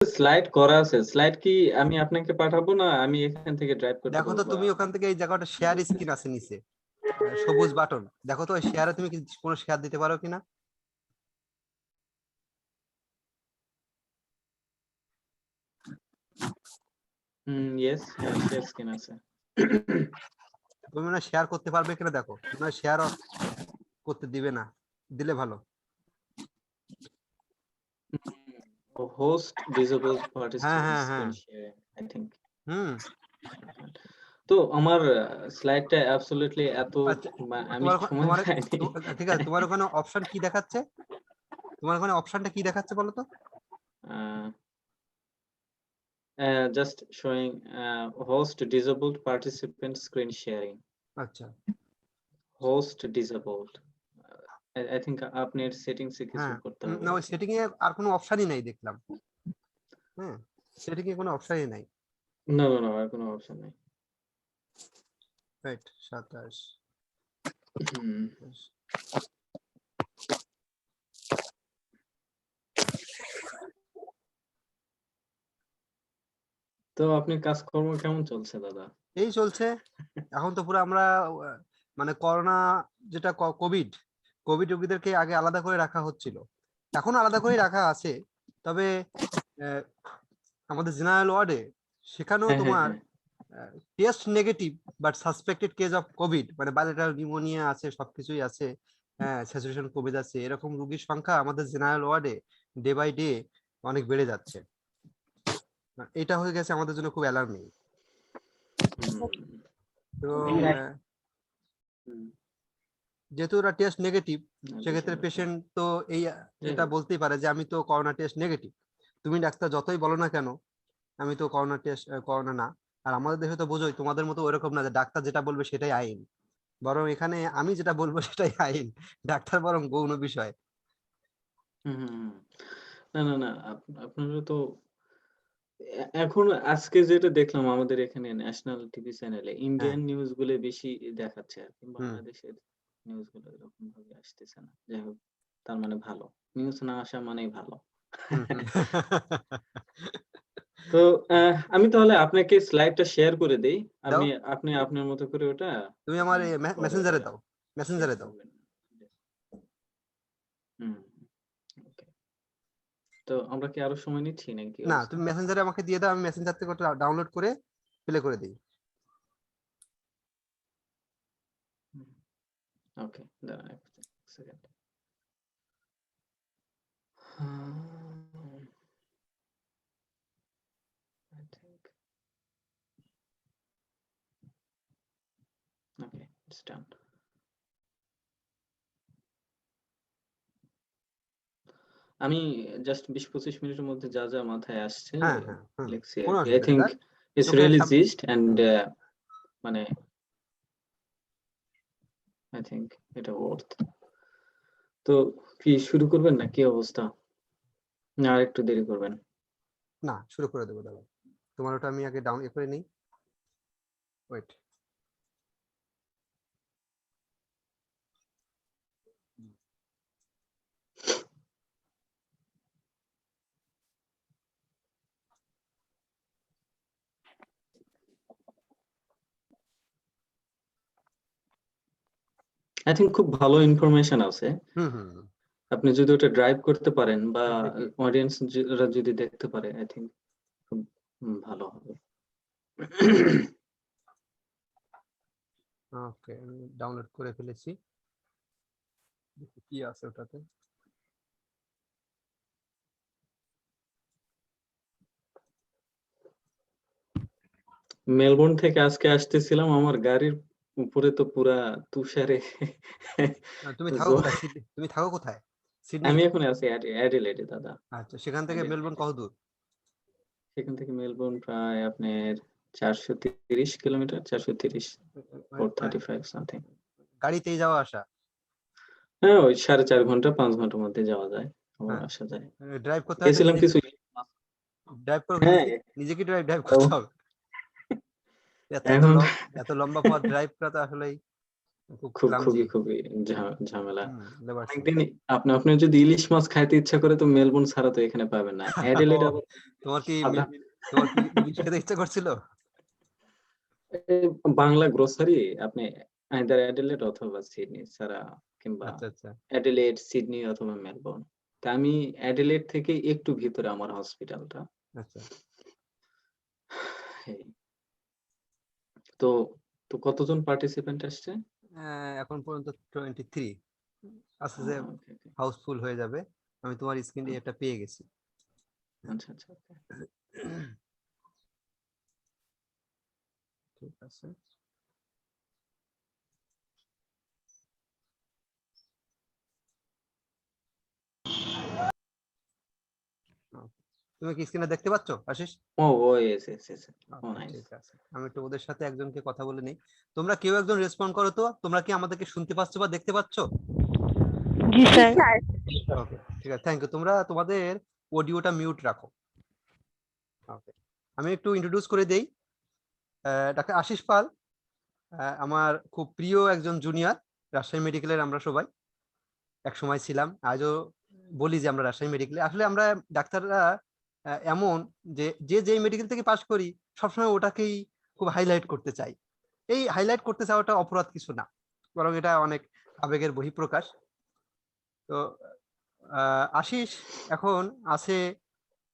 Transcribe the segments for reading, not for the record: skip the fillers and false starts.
Slide করা আছে। Slide কি আমি আপনাকে পাঠাবো না আমি এখান থেকে ড্রাইভ করতে দেখো তো পারবো? তুমি ওখান থেকে এই জায়গাটা শেয়ার স্ক্রিন আছে নিচে, সবুজ বাটন, দেখো তো শেয়ারে তুমি কি কোনো শেয়ার দিতে পারো কিনা। ইয়েস, শেয়ার স্ক্রিন আছে। তুমি মানে শেয়ার করতে পারবে কিনা দেখো, মানে শেয়ার করতে দিবে না, দিলে ভালো। হোস্ট ডিসেবল হ্যাঁ পার্টিসিপেন্ট হ্যাঁ হ্যাঁ স্ক্রিন শেয়ারিং আই থিংক। হুম। তো আমার স্লাইডটা অ্যাবসলিউটলি এত আচ্ছা আমি তোমার সময় তোমার পাইনি। ঠিক আছে, তোমার ওখানে অপশন কি দেখাচ্ছে, তোমার ওখানে অপশনটা কি দেখাচ্ছে বলো তো। Just showing host disabled participant screen sharing. আচ্ছা হোস্ট ডিসেবলড আই থিংক আপনি এর সেটিংসে কিছু হ্যাঁ, করতে না হবে। ওই সেটিং এ আর কোনো অপশনই নাই দেখলাম। হ্যাঁ, সেটিং এ কোনো অপশনই নাই। না না না আর কোনো অপশন নেই। রাইট 27। হুম। তো আপনার কাজকর্ম কেমন চলছে দাদা? এই চলছে। এখন তো পুরো আমরা মানে করোনা যেটা কোভিড, কোভিড রোগীদেরকে আগে আলাদা করে রাখা হচ্ছিল, এখন আলাদা করে রাখা আছে। তবে আহ, আমাদের জেনারেল ওয়ার্ডে সেখানেও হ্যাঁ হ্যাঁ তোমার হ্যাঁ। Test negative but suspected case of Covid, মানে বায়োলেটারাল নিউমোনিয়া আছে, সবকিছুই আছে, হ্যাঁ স্যাচুরেশন কোভিড আছে, এরকম রোগীর সংখ্যা আমাদের জেনারেল ওয়ার্ডে ডে বাই ডে অনেক বেড়ে যাচ্ছে। এটা হয়ে গেছে আমাদের জন্য খুব অ্যালার্মিং। তো হুম, যেহেতু ওরা টেস্ট নেগেটিভ, সেক্ষেত্রে বিষয়টা তো। পেশেন্ট তো এই যাই এটা হোক। বলতেই পারে যে আমি তো করোনা টেস্ট নেগেটিভ, তুমি ডাক্তার যতই বলো না কেন আমি তো করোনা টেস্ট, করোনা না। আর আমাদের দেশে তো বোঝোই তোমাদের মতো ওইরকম না যে ডাক্তার যেটা বলবে সেটাই আইন, বরং এখানে আমি যেটা বলবো সেটাই আইন, ডাক্তার বরং গৌণ বিষয়। হুম, হুম, হুম। না, না, না। আপনারা তো এখন আজকে যেটা দেখলাম আমাদের এখানে ন্যাশনাল টিভি চ্যানেলে হ্যাঁ ইন্ডিয়ান নিউজ গুলো বেশি দেখাচ্ছে আরকি। হুম বাংলাদেশের নিউজ গুলো এরকম ভাবে আসতেছে না। যাই হোক, তার মানে ভালো। নিউজ না আসা মানেই ভালো। হুম হুম তো আমি তাহলে আপনাকে স্লাইডটা শেয়ার করে দেই। দাও, আপনি আপনার মতো করে ওটা তুমি আমার পরে মেসেঞ্জারে দাও, শেয়ার মেসেঞ্জারে দাও। করবেন। হুম, ওকে। তো আমরা কি আরো সময় নিচ্ছি নাকি কি না অবস্থা? তুমি মেসেঞ্জারে আমাকে দিয়ে দাও, আমি মেসেঞ্জার থেকে ওটা ডাউনলোড করে প্লে করে দিই। হুম, ওকে, দাঁড়ান এক second. I think okay, it's done. আমি জাস্ট ২০-২৫ মিনিটের মধ্যে যা, যা মাথায় আসছে হ্যাঁ হ্যাঁ হুম, লিখছি কোনো আরকি। I অসুবিধা নেই, think তাই it's চোখের really সামনে। gist and হুম মানে I think এটা worth. তো কি শুরু করবেন না? কি অবস্থা? না আরেকটু দেরি করবেন? না শুরু করে দেবো, দাঁড়াও তোমার ওটা আমি আগে ডাউন করে নিই, ওয়েট। I think খুব ভালো ইনফরমেশন আছে। হুম হুম হুম। আপনি যদি ওটা ড্রাইভ করতে পারেন বা দেখি, অডিয়েন্স রা যদি দেখতে পারে I think খুব ভালো হবে। ওকে আমি ডাউনলোড করে ফেলেছি, দেখি কি আছে ওটাতে। মেলবোর্ন থেকে আজকে আসতেছিলাম আমার গাড়ির উপরে তো পুরা তুষারে তুমি থাকো জ- কোথায়, সিডনি, তুমি থাকো কোথায়, সিডনি? আমি এখন আছি অ্যাডিলেডে দাদা। আচ্ছা সেখান থেকে মেলবোর্ন অ্যাডিলেডে। কত দূর? সেখান থেকে মেলবোর্ন প্রায় আপনার 430 কিলোমিটার, 430, মানে 435 সামথিং। গাড়িতেই যাওয়া আসা? হ্যাঁ ওই 4.5 ঘন্টা 5 ঘন্টার মধ্যে যাওয়া যায়, আবার হ্যাঁ, আসা যায়। ড্রাইভ করতে হয় তো গেছিলাম নিজে, কিছু। ড্রাইভ করো হ্যাঁ নিজে, নিজে কি ড্রাইভ তো করতে হবে? এত এত এখন এত লম্বা পথ ড্রাইভ করা তো আসলেই খুব খুবই ক্লামজি। ঝামেলা। Labour sign. অনেকদিন আপনার যদি ইলিশ মাছ খাইতে ইচ্ছা করে তো মেলবোর্ন ছাড়া তো এখানে পাবেন না। ও অ্যাডিলেড আবার তোমার কি সাধারণ তোমার কি ইলিশ খেতে ইচ্ছা করছিল? বাংলা গ্রোসারি আপনি আইদার অ্যাডিলেড অথবা সিডনি ছাড়া, কিংবা আচ্ছা, আচ্ছা, অ্যাডিলেড, সিডনি অথবা মেলবোর্ন। তা আমি অ্যাডিলেড থেকে একটু ভিতরে আমার হসপিটালটা। আচ্ছা। এই তো তো কতজন পার্টিসিপেন্ট আসছে? এখন পর্যন্ত 23। আস্তে, আস্তে ওকে, ওকে। হাউসফুল হয়ে যাবে। আমি তোমার স্ক্রিনে এটা পেয়ে গেছি। আচ্ছা, আচ্ছা, ওকে। ঠিক আছে। তুমি কি স্ক্রিনে দেখতে পাচ্ছ Ashis? Yes, yes, yes. Okay, nice. ঠিক আছে। আমি একটু ওদের সাথে একজনকে কথা বলে নিই। তোমরা কেউ একজন রেসপন্ড করো তো, তোমরা কি আমাদেরকে শুনতে পাচ্ছ বা দেখতে পাচ্ছ? জি স্যার। ওকে, ঠিক আছে, থ্যাংক ইউ। তোমরা তোমাদের অডিওটা মিউট রাখো। ওকে, আমি একটু ইন্ট্রোডিউস করে দেই। ডাক্তার আশিস পাল আমার খুব প্রিয় একজন জুনিয়র। রাজশাহী মেডিকেলের আমরা সবাই একসময় ছিলাম, আজও বলি যে আমরা রাজশাহী মেডিকেলে। আসলে আমরা ডাক্তাররা এমন যে যেই মেডিকেল থেকে পাশ করি সবসময় ওটাকেই খুব হাইলাইট করতে চাই। এই হাইলাইট করতে চাওয়াটা অপরাধ কিছু না, বরং এটা অনেক আবেগের বহিঃপ্রকাশ। তো আশিস এখন আছে,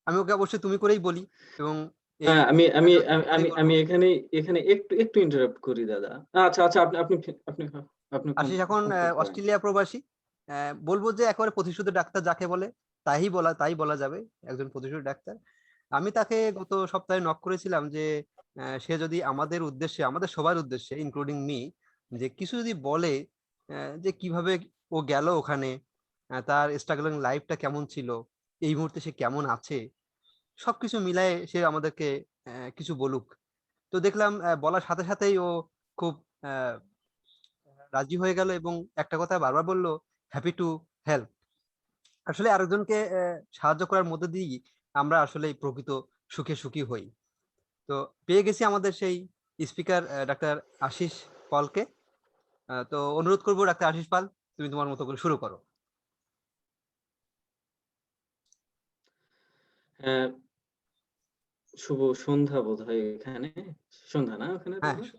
আমি ওকে অবশ্যই তুমি করেই বলি, এবং এই হ্যাঁ, আমি আমি interview আমি করেই আমি করবো। আমি এখানে একটু ইন্টারাপ্ট করি দাদা। আচ্ছা, আচ্ছা, আপনি আপনি আশিস এখন কমপ্লিট করেন। অস্ট্রেলিয়া প্রবাসী। বলবো যে একেবারে প্রতিষ্ঠিত ডাক্তার যাকে বলে তাই বলা যাবে, একজন প্রতিষ্ঠিত ডাক্তার। আমি তাকে গত সপ্তাহে নক করেছিলাম যে সে যদি আমাদের উদ্দেশ্যে, আমাদের সবার উদ্দেশ্যে ইনক্লুডিং মি, যে কিছু যদি বলে যে কিভাবে ও গেল ওখানে, তার স্ট্রাগলিং লাইফটা কেমন ছিল, এই মুহূর্তে সে কেমন আছে, সবকিছু মিলায়ে সে আমাদেরকে কিছু বলুক। তো দেখলাম বলার সাথে সাথেই ও খুব আহ, রাজি হয়ে গেল এবং একটা কথা বারবার বলল, হ্যাপি টু হেল্প। আসলে আরেকজনকে সাহায্য করার মধ্যে দিয়েই আমরা আসলে প্রকৃত সুখে সুখী হই। তো পেয়ে গেছি আমাদের সেই স্পিকার ডাক্তার আশিস পালকে। তো অনুরোধ করবো ডাক্তার আশিস পাল, তুমি তোমার মতো করে শুরু করো। হ্যাঁ, শুভ সন্ধ্যা বোধহয় এখানে। সন্ধ্যা না ওখানে হ্যাঁ, দাদা?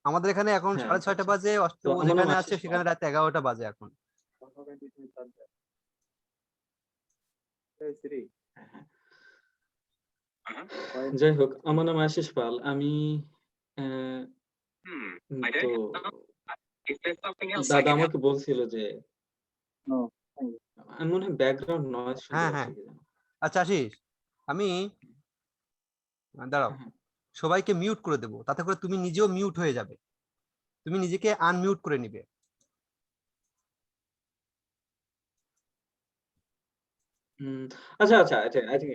আমাদের এখানে এখন হ্যাঁ, আচ্ছা, 6:30 আচ্ছা। বাজে। তো ও আমার নাম যেখানে আছে আশিস পাল। সেখানে রাত 11টা বাজে এখন। হ্যাঁ, হ্যাঁ। যাই হোক, আমার নাম আশিস পাল। আমি তো দাদা আমাকে বলছিল যে আমি মনে হয় ব্যাকগ্রাউন্ড নয়েজ শুনতে হ্যাঁ, পাচ্ছি হ্যাঁ, কি যেন। আচ্ছা আশিস, আমি দাঁড়াও, হ্যাঁ, হ্যাঁ। সবাইকে মিউট করে দেবো, তাতে করে তুমি নিজেও মিউট হয়ে যাবে। তুমি নিজেকে আনমিউট করে নিবে। হুম, আচ্ছা, আচ্ছা, আচ্ছা, আই থিংক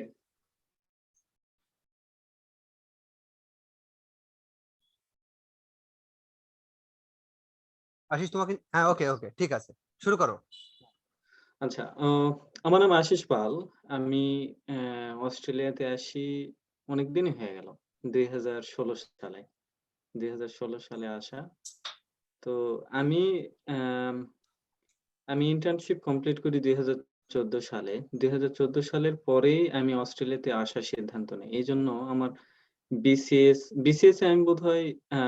আশিস তোমাকে, হ্যাঁ, ওকে আচ্ছা, ওকে, ঠিক আছে, শুরু করো। আচ্ছা। আমার নাম আশিস পাল। আমি অস্ট্রেলিয়াতে আসি অনেকদিনই হয়ে গেল। ২০১৬ সালে। ২০১৬ সালে আসা। তো আমি অ্যাম আমি ইন্টার্নশিপ কমপ্লিট করি ২০১৪ সালে। ২০১৪ সালের পরেই আমি অস্ট্রেলিয়াতে আসার সিদ্ধান্ত নেই। এজন্য আমার বিসিএস এ আমি বোধহয় আ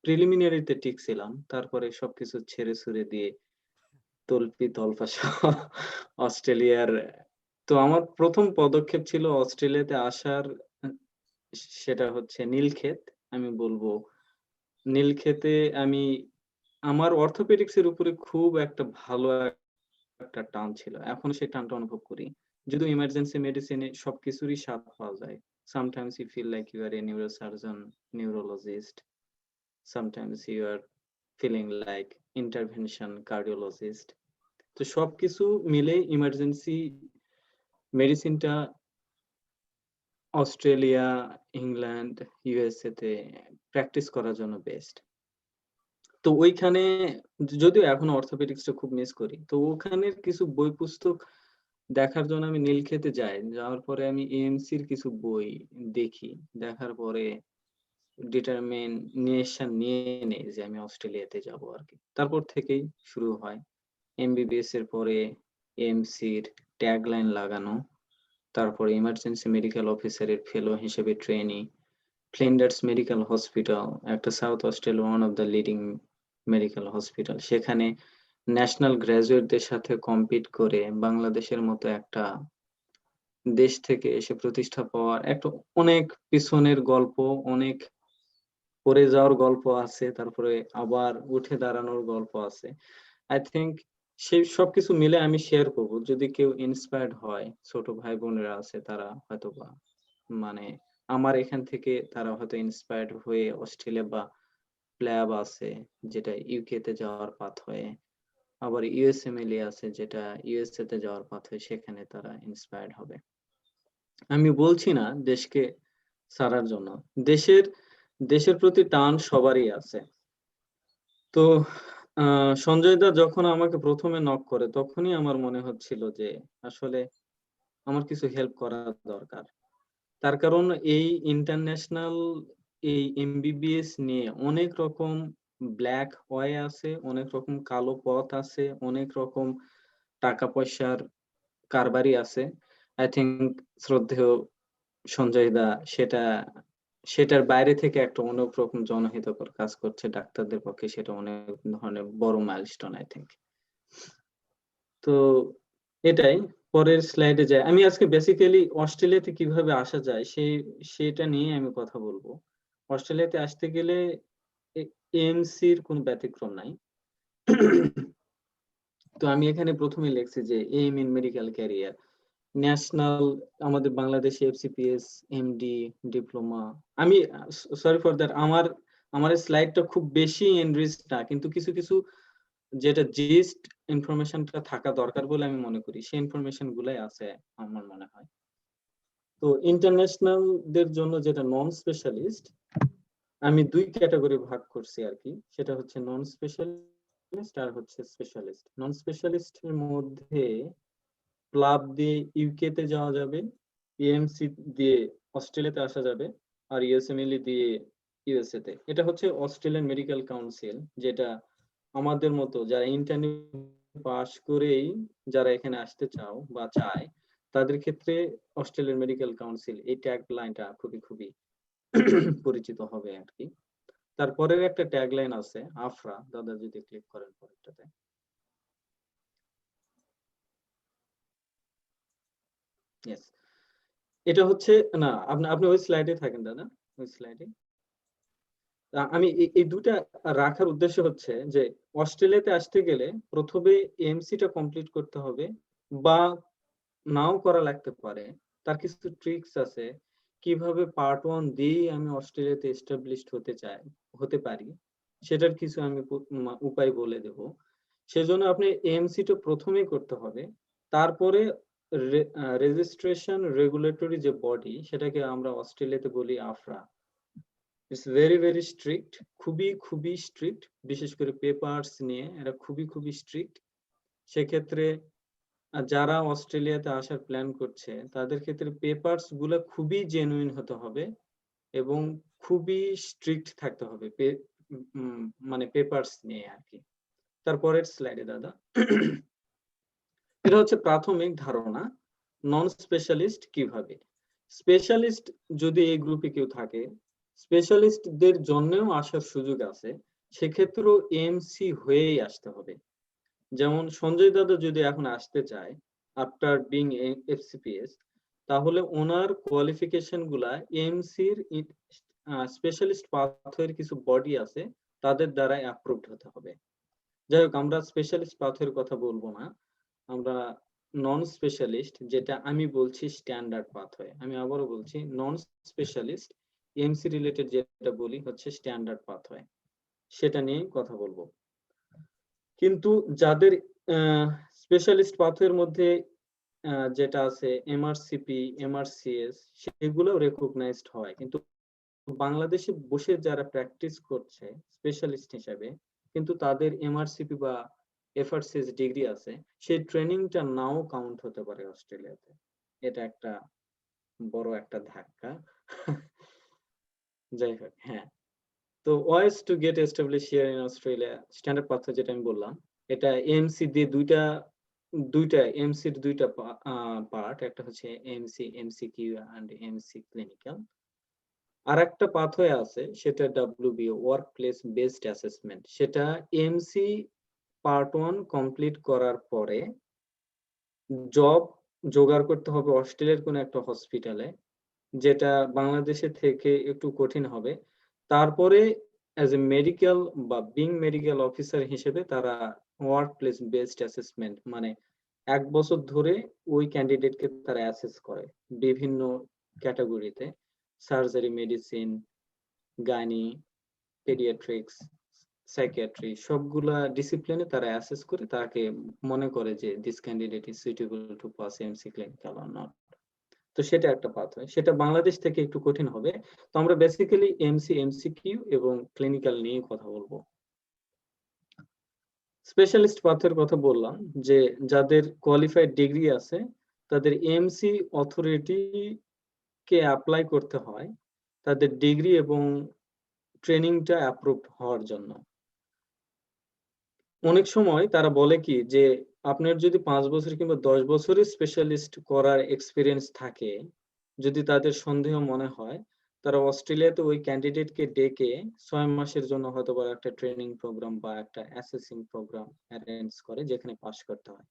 প্রিলিমিনারিতে টিকছিলাম। তারপরে সবকিছু ছেড়ে-ছুড়ে দিয়ে তল্পি-তল্পা সহ অস্ট্রেলিয়ার তো আমার ১ম পদক্ষেপ ছিল অস্ট্রেলিয়াতে আসার। আ সেটা হচ্ছে নীলক্ষেত। আমি বলব নীলক্ষেতে আমি আমার অর্থোপেডিক্স এর উপরে খুব একটা ভালো একটা টান ছিল। এখনো সেই টানটা অনুভব করি। যদিও ইমার্জেন্সি মেডিসিনে সবকিছুরই স্বাদ পাওয়া যায়। Sometimes you feel like you are a neurosurgeon, neurologist. Sometimes you are feeling like intervention cardiologist. তো সবকিছু মিলে ইমার্জেন্সি মেডিসিনটা অস্ট্রেলিয়া, ইংল্যান্ড, ইউএসএ তে প্র্যাকটিস করার জন্য বেস্ট। তো ওইখানে যদিও এখনো অর্থোপেডিক্সটা খুব মিস করি। তো ওখানের কিছু বই পুস্তক দেখার জন্য আমি নীলক্ষেতে যাই। যাওয়ার পরে আমি এএমসির কিছু বই দেখি। দেখার পরে ডিটারমিনেশন নিয়ে নেই যে আমি অস্ট্রেলিয়াতে যাব আর কি। তারপর থেকেই শুরু হয় এমবিবিএস এর পরে এমসির ট্যাগলাইন লাগানো, তারপরে ইমার্জেন্সি মেডিকেল অফিসারের ফেলো হিসেবে ট্রেনি, ফ্লিন্ডার্স মেডিকেল হসপিটাল, একটা south Australia one of the leading medical hospital, সেখানে ন্যাশনাল গ্র্যাজুয়েটদের সাথে কম্পিট করে বাংলাদেশের মতো একটা দেশ থেকে এসে প্রতিষ্ঠা পাওয়ার একটা অনেক পিছনের গল্প, অনেক পড়ে যাওয়ার গল্প আছে, তারপরে আবার উঠে দাঁড়ানোর গল্প আছে। আই থিংক সেই সবকিছু মিলে আমি শেয়ার করব, যদি কেউ ইন্সপায়ার্ড হয়, ছোট ভাই বোনেরা আছে তারা হয়তোবা মানে আমার এখান থেকে তারা হয়তো ইন্সপায়ার্ড হয়ে অস্ট্রেলিয়া বা প্ল্যাব আছে যেটা ইউকে তে যাওয়ার পাথ হয়ে, আবার ইউএসএমএলই আছে যেটা ইউএসএ তে যাওয়ার পাথ হয়ে, সেখানে তারা ইন্সপায়ার্ড হবে। আমি বলছি না দেশকে ছাড়ার জন্য, দেশের দেশের প্রতি টান সবারই আছে। তো সঞ্জয় দা যখন আমাকে প্রথমে নক করে তখনই আমার মনে হচ্ছিল যে আসলে আমার কিছু হেল্প করা দরকার। তার কারণ এই ইন্টারন্যাশনাল এই এমবিবিএস নিয়ে অনেক রকম ব্ল্যাক ওয়ে আছে, অনেক রকম কালো পথ আছে, অনেক রকম টাকা পয়সার কারবারি আছে। আই থিংক শ্রদ্ধেয় সঞ্জয় দা সেটার বাইরে থেকে একটা অনেক রকম জনহিতকর কাজ করছে ডাক্তারদের পক্ষে, সেটা অনেক ধরনের বড় মাইলস্টোন আই থিংক। তো এটাই, পরের স্লাইডে যাই। আমি আজকে বেসিক্যালি অস্ট্রেলিয়াতে কিভাবে আসা যায় সেটা নিয়ে আমি কথা বলবো। অস্ট্রেলিয়াতে আসতে গেলে এএমসির কোনো ব্যতিক্রম নাই। তো আমি এখানে প্রথমে লিখছি যে aim in medical career, national, আমাদের বাংলাদেশে এফসিপিএস, এমডি, ডিপ্লোমা। আমি সরি ফর দ্যাট, আমার স্লাইডটা খুব বেশি এনরিচ না, কিন্তু কিছু কিছু যেটা জিস্ট ইনফরমেশনটা থাকা দরকার বলে আমি মনে করি, সেই ইনফরমেশন গুলাই আছে আমার মনে হয়। তো ইন্টারন্যাশনাল দের জন্য যেটা নন স্পেশালিস্ট, আমি দুই ক্যাটাগরি ভাগ করছি আর কি, সেটা হচ্ছে নন স্পেশালিস্ট আর হচ্ছে স্পেশালিস্ট। নন স্পেশালিস্টের মধ্যে প্লাব দিয়ে ইউকে তে যাওয়া যাবে, এএমসি দিয়ে অস্ট্রেলিয়াতে আসা যাবে, আর ইউএসএমএলই দিয়ে ইউএসএ তে। এটা হচ্ছে অস্ট্রেলিয়ান মেডিকেল কাউন্সিল, যেটা আমাদের মতো যারা ইন্টারনি পাস করেই যারা এখানে আসতে চাও বা চায় তাদের ক্ষেত্রে অস্ট্রেলিয়ান মেডিকেল কাউন্সিল এই ট্যাগ লাইনটা খুবই খুবই পরিচিত হবে আর কি। তারপরের একটা ট্যাগ লাইন আছে আফরা, দাদা যদি ক্লিক করেন পরেরটাতে। ইয়েস, এটা হচ্ছে, না আপনি আপনি ওই স্লাইডে থাকেন দাদা, ওই স্লাইডে। আমি এই দুটা রাখার উদ্দেশ্য হচ্ছে যে অস্ট্রেলিয়াতে আসতে গেলে প্রথমে এমসিটা কমপ্লিট করতে হবে, বা নাও করা লাগতে পারে। তার কিছু ট্রিক্স আছে কিভাবে পার্ট 1 দিয়েই আমি অস্ট্রেলিয়াতে এস্টাবলিশড হতে পারি, সেটার কিছু আমি উপায় বলে দেব। সেজন্য আপনি এমসিটা প্রথমেই করতে হবে, তারপরে রেজিস্ট্রেশন রেগুলেটরি যে বডি, সেটাকে আমরা অস্ট্রেলিয়াতে বলি Afra. It's very very strict, খুবই খুবই স্ট্রিক্ট, বিশেষ করে পেপারস নিয়ে এরা খুবই খুবই স্ট্রিক্ট। সেক্ষেত্রে যারা অস্ট্রেলিয়াতে আসার প্ল্যান করছে তাদের ক্ষেত্রে পেপারস গুলো খুবই জেনুইন হতে হবে এবং খুবই স্ট্রিক্ট থাকতে হবে মানে পেপারস নিয়ে আর কি। তারপরের স্লাইডে দাদা। এটা হচ্ছে প্রাথমিক ধারণা নন স্পেশালিস্ট কিভাবে। স্পেশালিস্ট যদি এই গ্রুপে কেউ থাকে, স্পেশালিস্টদের জন্যও আসার সুযোগ আছে, সেক্ষেত্রেও এমসি হয়েই আসতে হবে। যেমন সঞ্জয় দাদা যদি এখন আসতে চায় আফটার বিং এফসিপিএস, তাহলে ওনার কোয়ালিফিকেশন গুলা এমসির স্পেশালিস্ট পাথওয়ের কিছু বডি আছে তাদের দ্বারা অ্যাপ্রুভড হতে হবে। যাই হোক, আমরা স্পেশালিস্ট পাথওয়ের কথা বলবো না, আমরা নন স্পেশালিস্ট, যেটা আমি বলছি স্ট্যান্ডার্ড পাথওয়ে। আমি আবারও বলছি, নন স্পেশালিস্ট এমসি রিলেটেড যেটা বলি হচ্ছে স্ট্যান্ডার্ড পাথওয়ে, সেটা নিয়ে কথা বলবো। কিন্তু যাদের স্পেশালিস্ট পাথওয়ের মধ্যে যেটা আছে এমআরসিপি, এমআরসিএস, সেগুলো রেকগনাইজড হয়, কিন্তু বাংলাদেশে বসে যারা প্র্যাকটিস করছে স্পেশালিস্ট হিসেবে, কিন্তু তাদের এমআরসিপি বা এফআরসিএস ডিগ্রি আছে, সেই ট্রেনিংটা নাও কাউন্ট হতে পারে অস্ট্রেলিয়াতে। এটা একটা বড় একটা ধাক্কা। যাই হোক, হ্যাঁ। তো wise to get establish here in Australia standard pathway যেটা আমি বললাম, এটা এএমসি দিয়ে দুইটা এমসির দুইটা পার্ট। একটা হচ্ছে MC, MCQ and MC clinical. আরেকটা পাথওয়ে আছে সেটা ডব্লিউবিও, ওয়ার্ক প্লেস বেসড অ্যাসেসমেন্ট। সেটা এমসি পার্ট 1 কমপ্লিট করার পরে জব জোগাড় করতে হবে অস্ট্রেলিয়ার কোনো একটা হসপিটালে, যেটা বাংলাদেশে থেকে একটু কঠিন হবে। তারপরে অ্যাজ এ মেডিকেল বা বিং মেডিকেল অফিসার হিসেবে তারা ওয়ার্ক প্লেস বেসড অ্যাসেসমেন্ট মানে ১ বছর ধরে ওই ক্যান্ডিডেটকে তারা অ্যাসেস করে বিভিন্ন ক্যাটেগরিতে। Surgery, medicine, gynae, paediatrics, psychiatry সবগুলা ডিসিপ্লিনে তারা অ্যাসেস করে তাকে মনে করে যে this candidate is suitable to pass AMC clinical or not. তো সেটা একটা পাথওয়ে। সেটা বাংলাদেশ থেকে একটু কঠিন হবে। তো আমরা বেসিক্যালি এমসি, এমসিকিউ এবং ক্লিনিক্যাল নিয়ে কথা বলবো। স্পেশালিস্ট পাথওয়ের কথা বললাম যে যাদের কোয়ালিফাইড ডিগ্রি আছে তাদের এমসি অথরিটি কে অ্যাপ্লাই করতে হয় তাদের ডিগ্রি এবং ট্রেনিংটা অ্যাপ্রুভড হওয়ার জন্য। অনেক সময় তারা বলে কি যে আপনার যদি ৫ বছর কিংবা ১০ বছরের স্পেশালিস্ট করার এক্সপেরিয়েন্স থাকে, যদি তাদের সন্দেহ মনে হয়, তারা অস্ট্রেলিয়াতে ওই ক্যান্ডিডেটকে ডেকে ৬ মাসের জন্য হয়তোবা একটা ট্রেনিং প্রোগ্রাম বা একটা অ্যাসেসিং প্রোগ্রাম অ্যারেঞ্জ করে যেখানে পাস করতে হয়।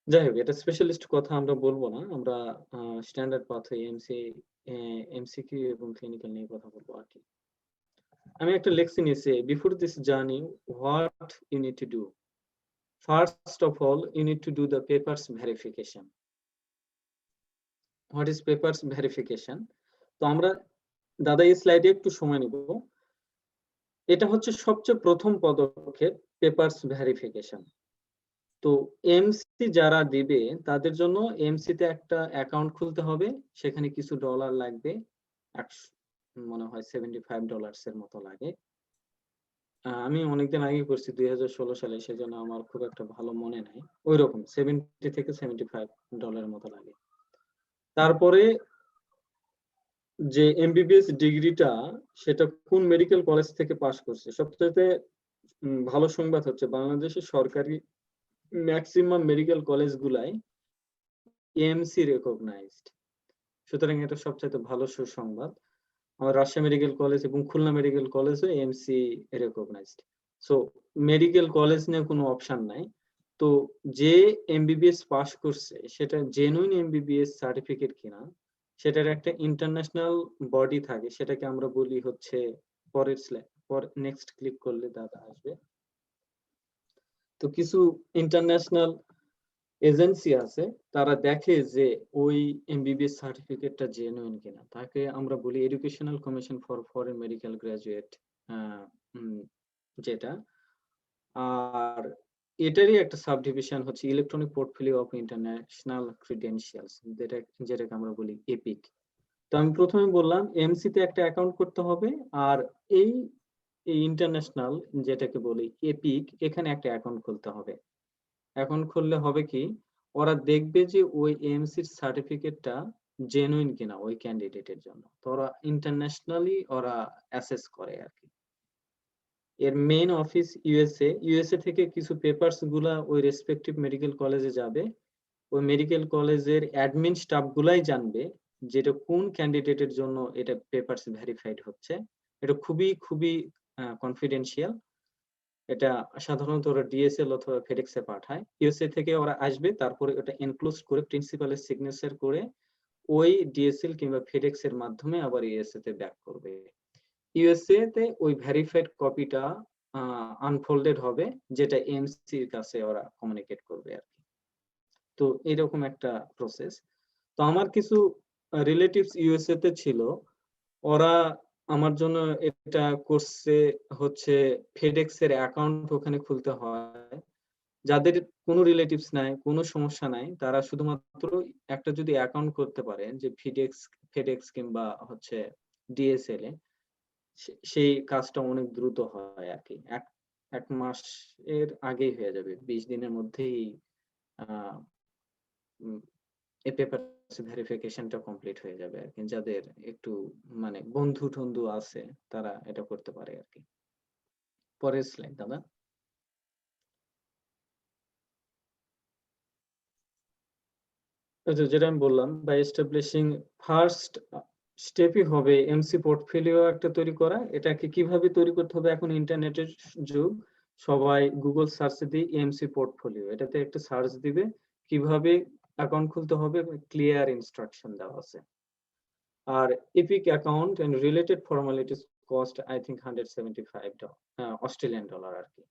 যাই হোক, এটা স্পেশালিস্ট কথা আমরা বলবো না। আমরা স্ট্যান্ডার্ড পাথওয়ে এমসিকিউ এবং ক্লিনিক্যাল নিয়ে কথা বলবো আরকি। আমি একটা লেখছি নিচে, before this journey what you need to do. First of all, you need to do the papers verification. What is papers verification? তো আমরা দাদা এই স্লাইডে একটু সময় নিব। এটা হচ্ছে সবচেয়ে প্রথম পদক্ষেপ, পেপারস ভেরিফিকেশন। তো এমসি যারা দিবে তাদের জন্য এমসি তে একটা অ্যাকাউন্ট খুলতে হবে, সেখানে কিছু ডলার লাগবে, মনে হয় $75 এর মতো লাগে। আমি অনেকদিন আগে করছি 2016 সালে, সেজন্য আমার খুব একটা ভালো মনে নাই। ওইরকম 70 থেকে $75 মতো লাগে। তারপরে যে এমবিবিএস ডিগ্রিটা সেটা কোন মেডিকেল কলেজ থেকে পাস করছে। সবচাইতে ভালো সংবাদ হচ্ছে বাংলাদেশের সরকারি ম্যাক্সিমাম মেডিকেল কলেজগুলাই এএমসি রেকগনাইজড। সুতরাং এটা সবচাইতে ভালো সুসংবাদ। আমার রাজশাহী মেডিকেল কলেজ এবং খুলনা মেডিকেল কলেজও AMC recognised. So medical college নিয়ে কোনো অপশন নাই। তো যে এমবিবিএস পাস করছে সেটা জেনুইন এমবিবিএস সার্টিফিকেট কিনা সেটার একটা ইন্টারন্যাশনাল বডি থাকে, সেটাকে আমরা বলি হচ্ছে পরের নেক্সট ক্লিক করলে দাদা আসবে। তো কিছু ইন্টারন্যাশনাল এজেন্সি আছে, তারা দেখে যে ওই এমবিবিএস সার্টিফিকেটটা জেনুইন কিনা। তাকে আমরা বলি educational commission for foreign medical graduate, যেটা। আর এটারই একটা সাব ডিভিশন হচ্ছে ইলেকট্রনিক পোর্টফোলিও অফ ইন্টারন্যাশনাল ক্রিডেনশিয়ালস, যেটাকে আমরা বলি এপিক। তো আমি প্রথমে বললাম এমসি তে একটা অ্যাকাউন্ট করতে হবে, আর এই ইন্টারন্যাশনাল যেটাকে বলি এপিক, এখানে একটা অ্যাকাউন্ট খুলতে হবে। অ্যাকাউন্ট খুললে হবে কি, ওরা দেখবে যে ওই এমসির সার্টিফিকেটটা জেনুইন কিনা ওই ক্যান্ডিডেটের জন্য। তো ওরা ইন্টারন্যাশনালি ওরা অ্যাসেস করে আর কি। এর মেইন অফিস ইউএসএ থেকে কিছু পেপারস গুলা ওই রেসপেক্টিভ মেডিকেল কলেজে যাবে। ওই মেডিকেল কলেজের অ্যাডমিন স্টাফ গুলাই জানবে যেটা কোন ক্যান্ডিডেটের জন্য এটা পেপারস ভেরিফাইড হচ্ছে। এটা খুবই খুবই কনফিডেন্সিয়াল। এটা সাধারণত ওরা ডিএসএল অথবা ফেডেক্সে পাঠায়। ইউএসএ থেকে ওরা আসবে, তারপরে ওটা এনক্লোজ করে প্রিন্সিপালের সিগনেচার করে ওই ডিএসএল কিংবা ফেডেক্স এর মাধ্যমে আবার ইউএসএ তে ব্যাক করবে। ইউএসএ তে ওই ভেরিফাইড কপিটা আনফোল্ডেড হবে, যেটা এমসি এর কাছে ওরা কমিউনিকেট করবে আর কি। তো এরকম একটা প্রসেস। তো আমার কিছু রিলেটিভস ইউএসএ তে ছিল, ওরা আমার জন্য এটা করছে হচ্ছে ফেডেক্স এর অ্যাকাউন্ট ওখানে খুলতে হয়। যাদের কোনো রিলেটিভস নাই, কোনো সমস্যা নাই, তারা শুধুমাত্র একটা যদি অ্যাকাউন্ট করতে পারে যে ফেডেক্স কিংবা হচ্ছে ডিএসএল এ, সেই কাজটা অনেক দ্রুত হয় আর কি। এক মাস এর আগেই হয়ে যাবে, 20 দিনের মধ্যেই এই পেপার ভেরিফিকেশনটা কমপ্লিট হয়ে যাবে আর কি, যাদের একটু মানে বন্ধু টন্ধু আছে তারা এটা করতে পারে আর কি। পরের স্লাইড দাদা। আচ্ছা, যেটা আমি বললাম বাই এস্টাবলিশিং, ফার্স্ট স্টেপই হবে এমসি পোর্টফোলিও একটা তৈরি করা। এটাকে কিভাবে তৈরি করতে হবে, এখন ইন্টারনেটের যুগ, সবাই গুগল সার্চে দিয়ে এমসি পোর্টফোলিও, এটাতে একটা সার্চ দিবে, কিভাবে অ্যাকাউন্ট খুলতে হবে ক্লিয়ার ইনস্ট্রাকশন দেওয়া আছে। আর Epic account and related formalities cost I think $175 Australian dollar আর কি।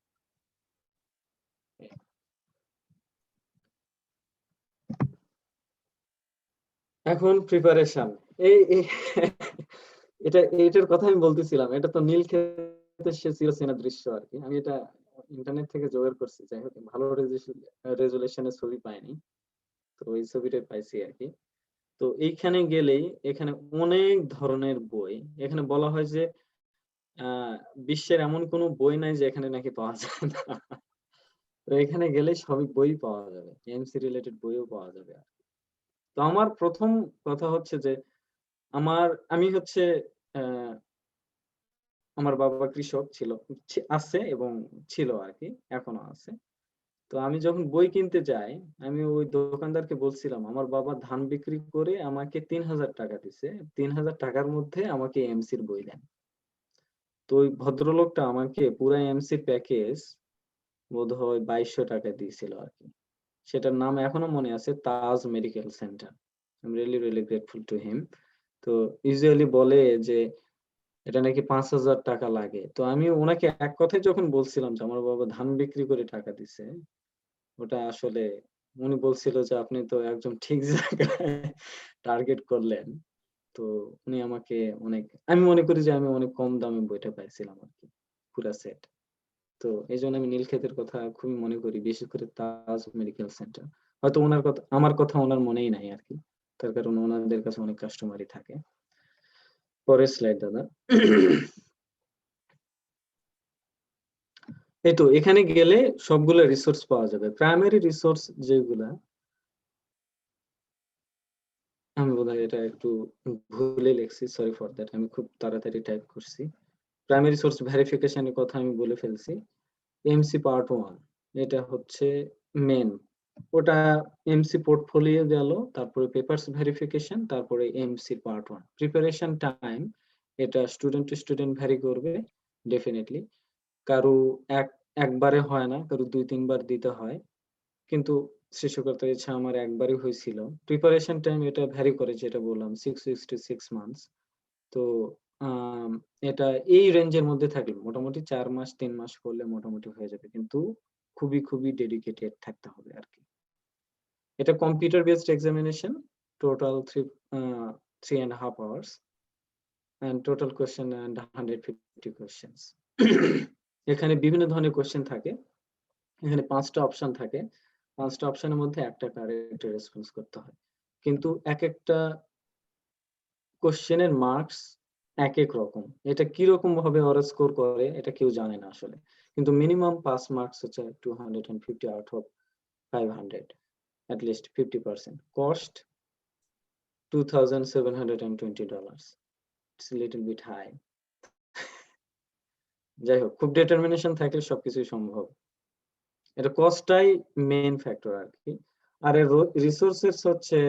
এখন প্রিপারেশন, এটার কথা আমি বলতেছিলাম, এটা তো নীল ক্ষেতের সে চিরচেনা দৃশ্য আর কি। আমি এটা ইন্টারনেট থেকে জোগাড় করছি, যাই হোক ভালো রেজুলেশনের ছবি পাইনি, তো ওই ছবিটাই পাইছি আর কি। তো এইখানে গেলেই এখানে অনেক ধরনের বই, এখানে বলা হয় যে বিশ্বের এমন কোনো বই নাই যে এখানে নাকি পাওয়া যায় না। তো এখানে গেলে সবই বই পাওয়া যাবে, এমসি রিলেটেড বইও পাওয়া যাবে। তো আমার প্রথম কথা হচ্ছে যে আমি হচ্ছে আহ, আমার বাবা কৃষক ছিল, আছে এবং ছিল আর কি, এখনো আছে। তো আমি যখন বই কিনতে যাই, আমি ওই দোকানদারকে বলছিলাম আমার বাবা ধান বিক্রি করে আমাকে 3,000 টাকা দিছে, 3,000 টাকার মধ্যে আমাকে এমসির বই দেন। তো ওই ভদ্রলোকটা আমাকে পুরা এমসির প্যাকেজ বোধহয় 2,200 টাকা দিয়েছিল আর কি। সেটার নাম এখনো মনে আছে, Taj medical centre. I am really really grateful to him. তো ইউজুয়ালি বলে যে এটা নাকি 5,000 টাকা লাগে। তো আমি ওনাকে এক কথায় যখন বলছিলাম যে আমার বাবা ধান বিক্রি করে টাকা দিছে, ওটা আসলে উনি বলছিল যে আপনি তো একদম ঠিক জায়গায় টার্গেট করলেন। তো উনি আমাকে অনেক, আমি মনে করি যে আমি অনেক কম দামে বইটা পাইছিলাম আর কি, পুরা সেট। তো এই জন্য আমি নীলক্ষেতের কথা খুবই মনে করি, বিশেষ করে তাজ মেডিকেল সেন্টার। হয়তো ওনার কথা, আমার কথা ওনার মনেই নাই আর কি, তার কারণ ওনাদের কাছে অনেক কাস্টমারই থাকে। পরের স্লাইড দাদা। এই তো এখানে গেলে সবগুলো রিসোর্স পাওয়া যাবে। প্রাইমারি রিসোর্স যেগুলা, আমি বোধহয় এটা একটু ভুলে লিখছি, সরি ফর দ্যাট, আমি খুব তাড়াতাড়ি টাইপ করছি। প্রাইমারি সোর্স ভেরিফিকেশনের কথা আমি বলে ফেলছি। এমসি পার্ট 1 এটা হচ্ছে মেন, ওটা এমসি পোর্টফোলিও গেল, তারপরে পেপারস ভেরিফিকেশন, তারপরে এমসি পার্ট 1 প্রিপারেশন টাইম। এটা স্টুডেন্ট টু স্টুডেন্ট ভ্যারি করবে ডেফিনেটলি, কারো একবারে হয় না, কারো 2-3 বার দিতে হয়, কিন্তু সৃষ্টিকর্তার ইচ্ছা আমার একবারই হয়েছিল। প্রিপারেশন টাইম এটা ভ্যারি করে, যেটা বললাম 6 weeks to 6 months। তো আম, এটা এই রেঞ্জের মধ্যে থাকলে মোটামুটি 4 মাস 3 মাস করলে মোটামুটি হয়ে যাবে, কিন্তু খুবই খুবই ডেডিকেটেড থাকতে হবে আর কি। এটা computer based examination, total 3.5 hours and total question and 150 questions। এখানে বিভিন্ন ধরনের কোশ্চেন থাকে, এখানে 5টা অপশন থাকে, 5টা অপশনের মধ্যে একটা কারেক্ট রেসপন্স করতে হয়, কিন্তু এক একটা কোশ্চেনের মার্কস এক এক রকম। এটা কি রকম ভাবে ওরা স্কোর করে এটা কেউ জানে না আসলে, কিন্তু মিনিমাম পাস মার্কস হচ্ছে 250 out of 500, at least 50%। Cost $2,720, it's little bit high. যাই হোক, খুব ডিটারমিনেশন থাকলে সবকিছুই সম্ভব। এটা কস্টটাই মেইন ফ্যাক্টর আর কি। আর এর রিসোর্সেস হচ্ছে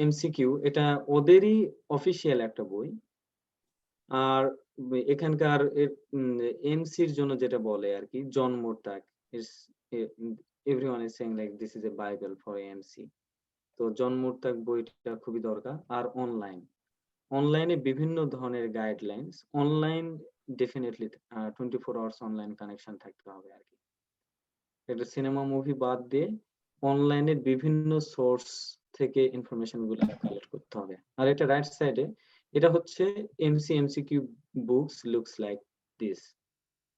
এমসিকিউ, এটা ওদেরই অফিসিয়াল একটা বই। আর এখানকার এমসির জন্য যেটা বলে আর কি, John Murtagh, everyone is saying like this is a Bible for AMC. তো জন মোরটাক বইটা খুবই দরকার। আর অনলাইনে বিভিন্ন ধরনের guidelines, online definitely 24 hours online connection থাকতে হবে আর কি। একটা সিনেমা মুভি বাদ দিয়ে অনলাইনের বিভিন্ন সোর্স থেকে ইনফরমেশন গুলো কালেক্ট করতে হবে। আর এটা রাইট সাইডে, এটা হচ্ছে MCQ books looks like this,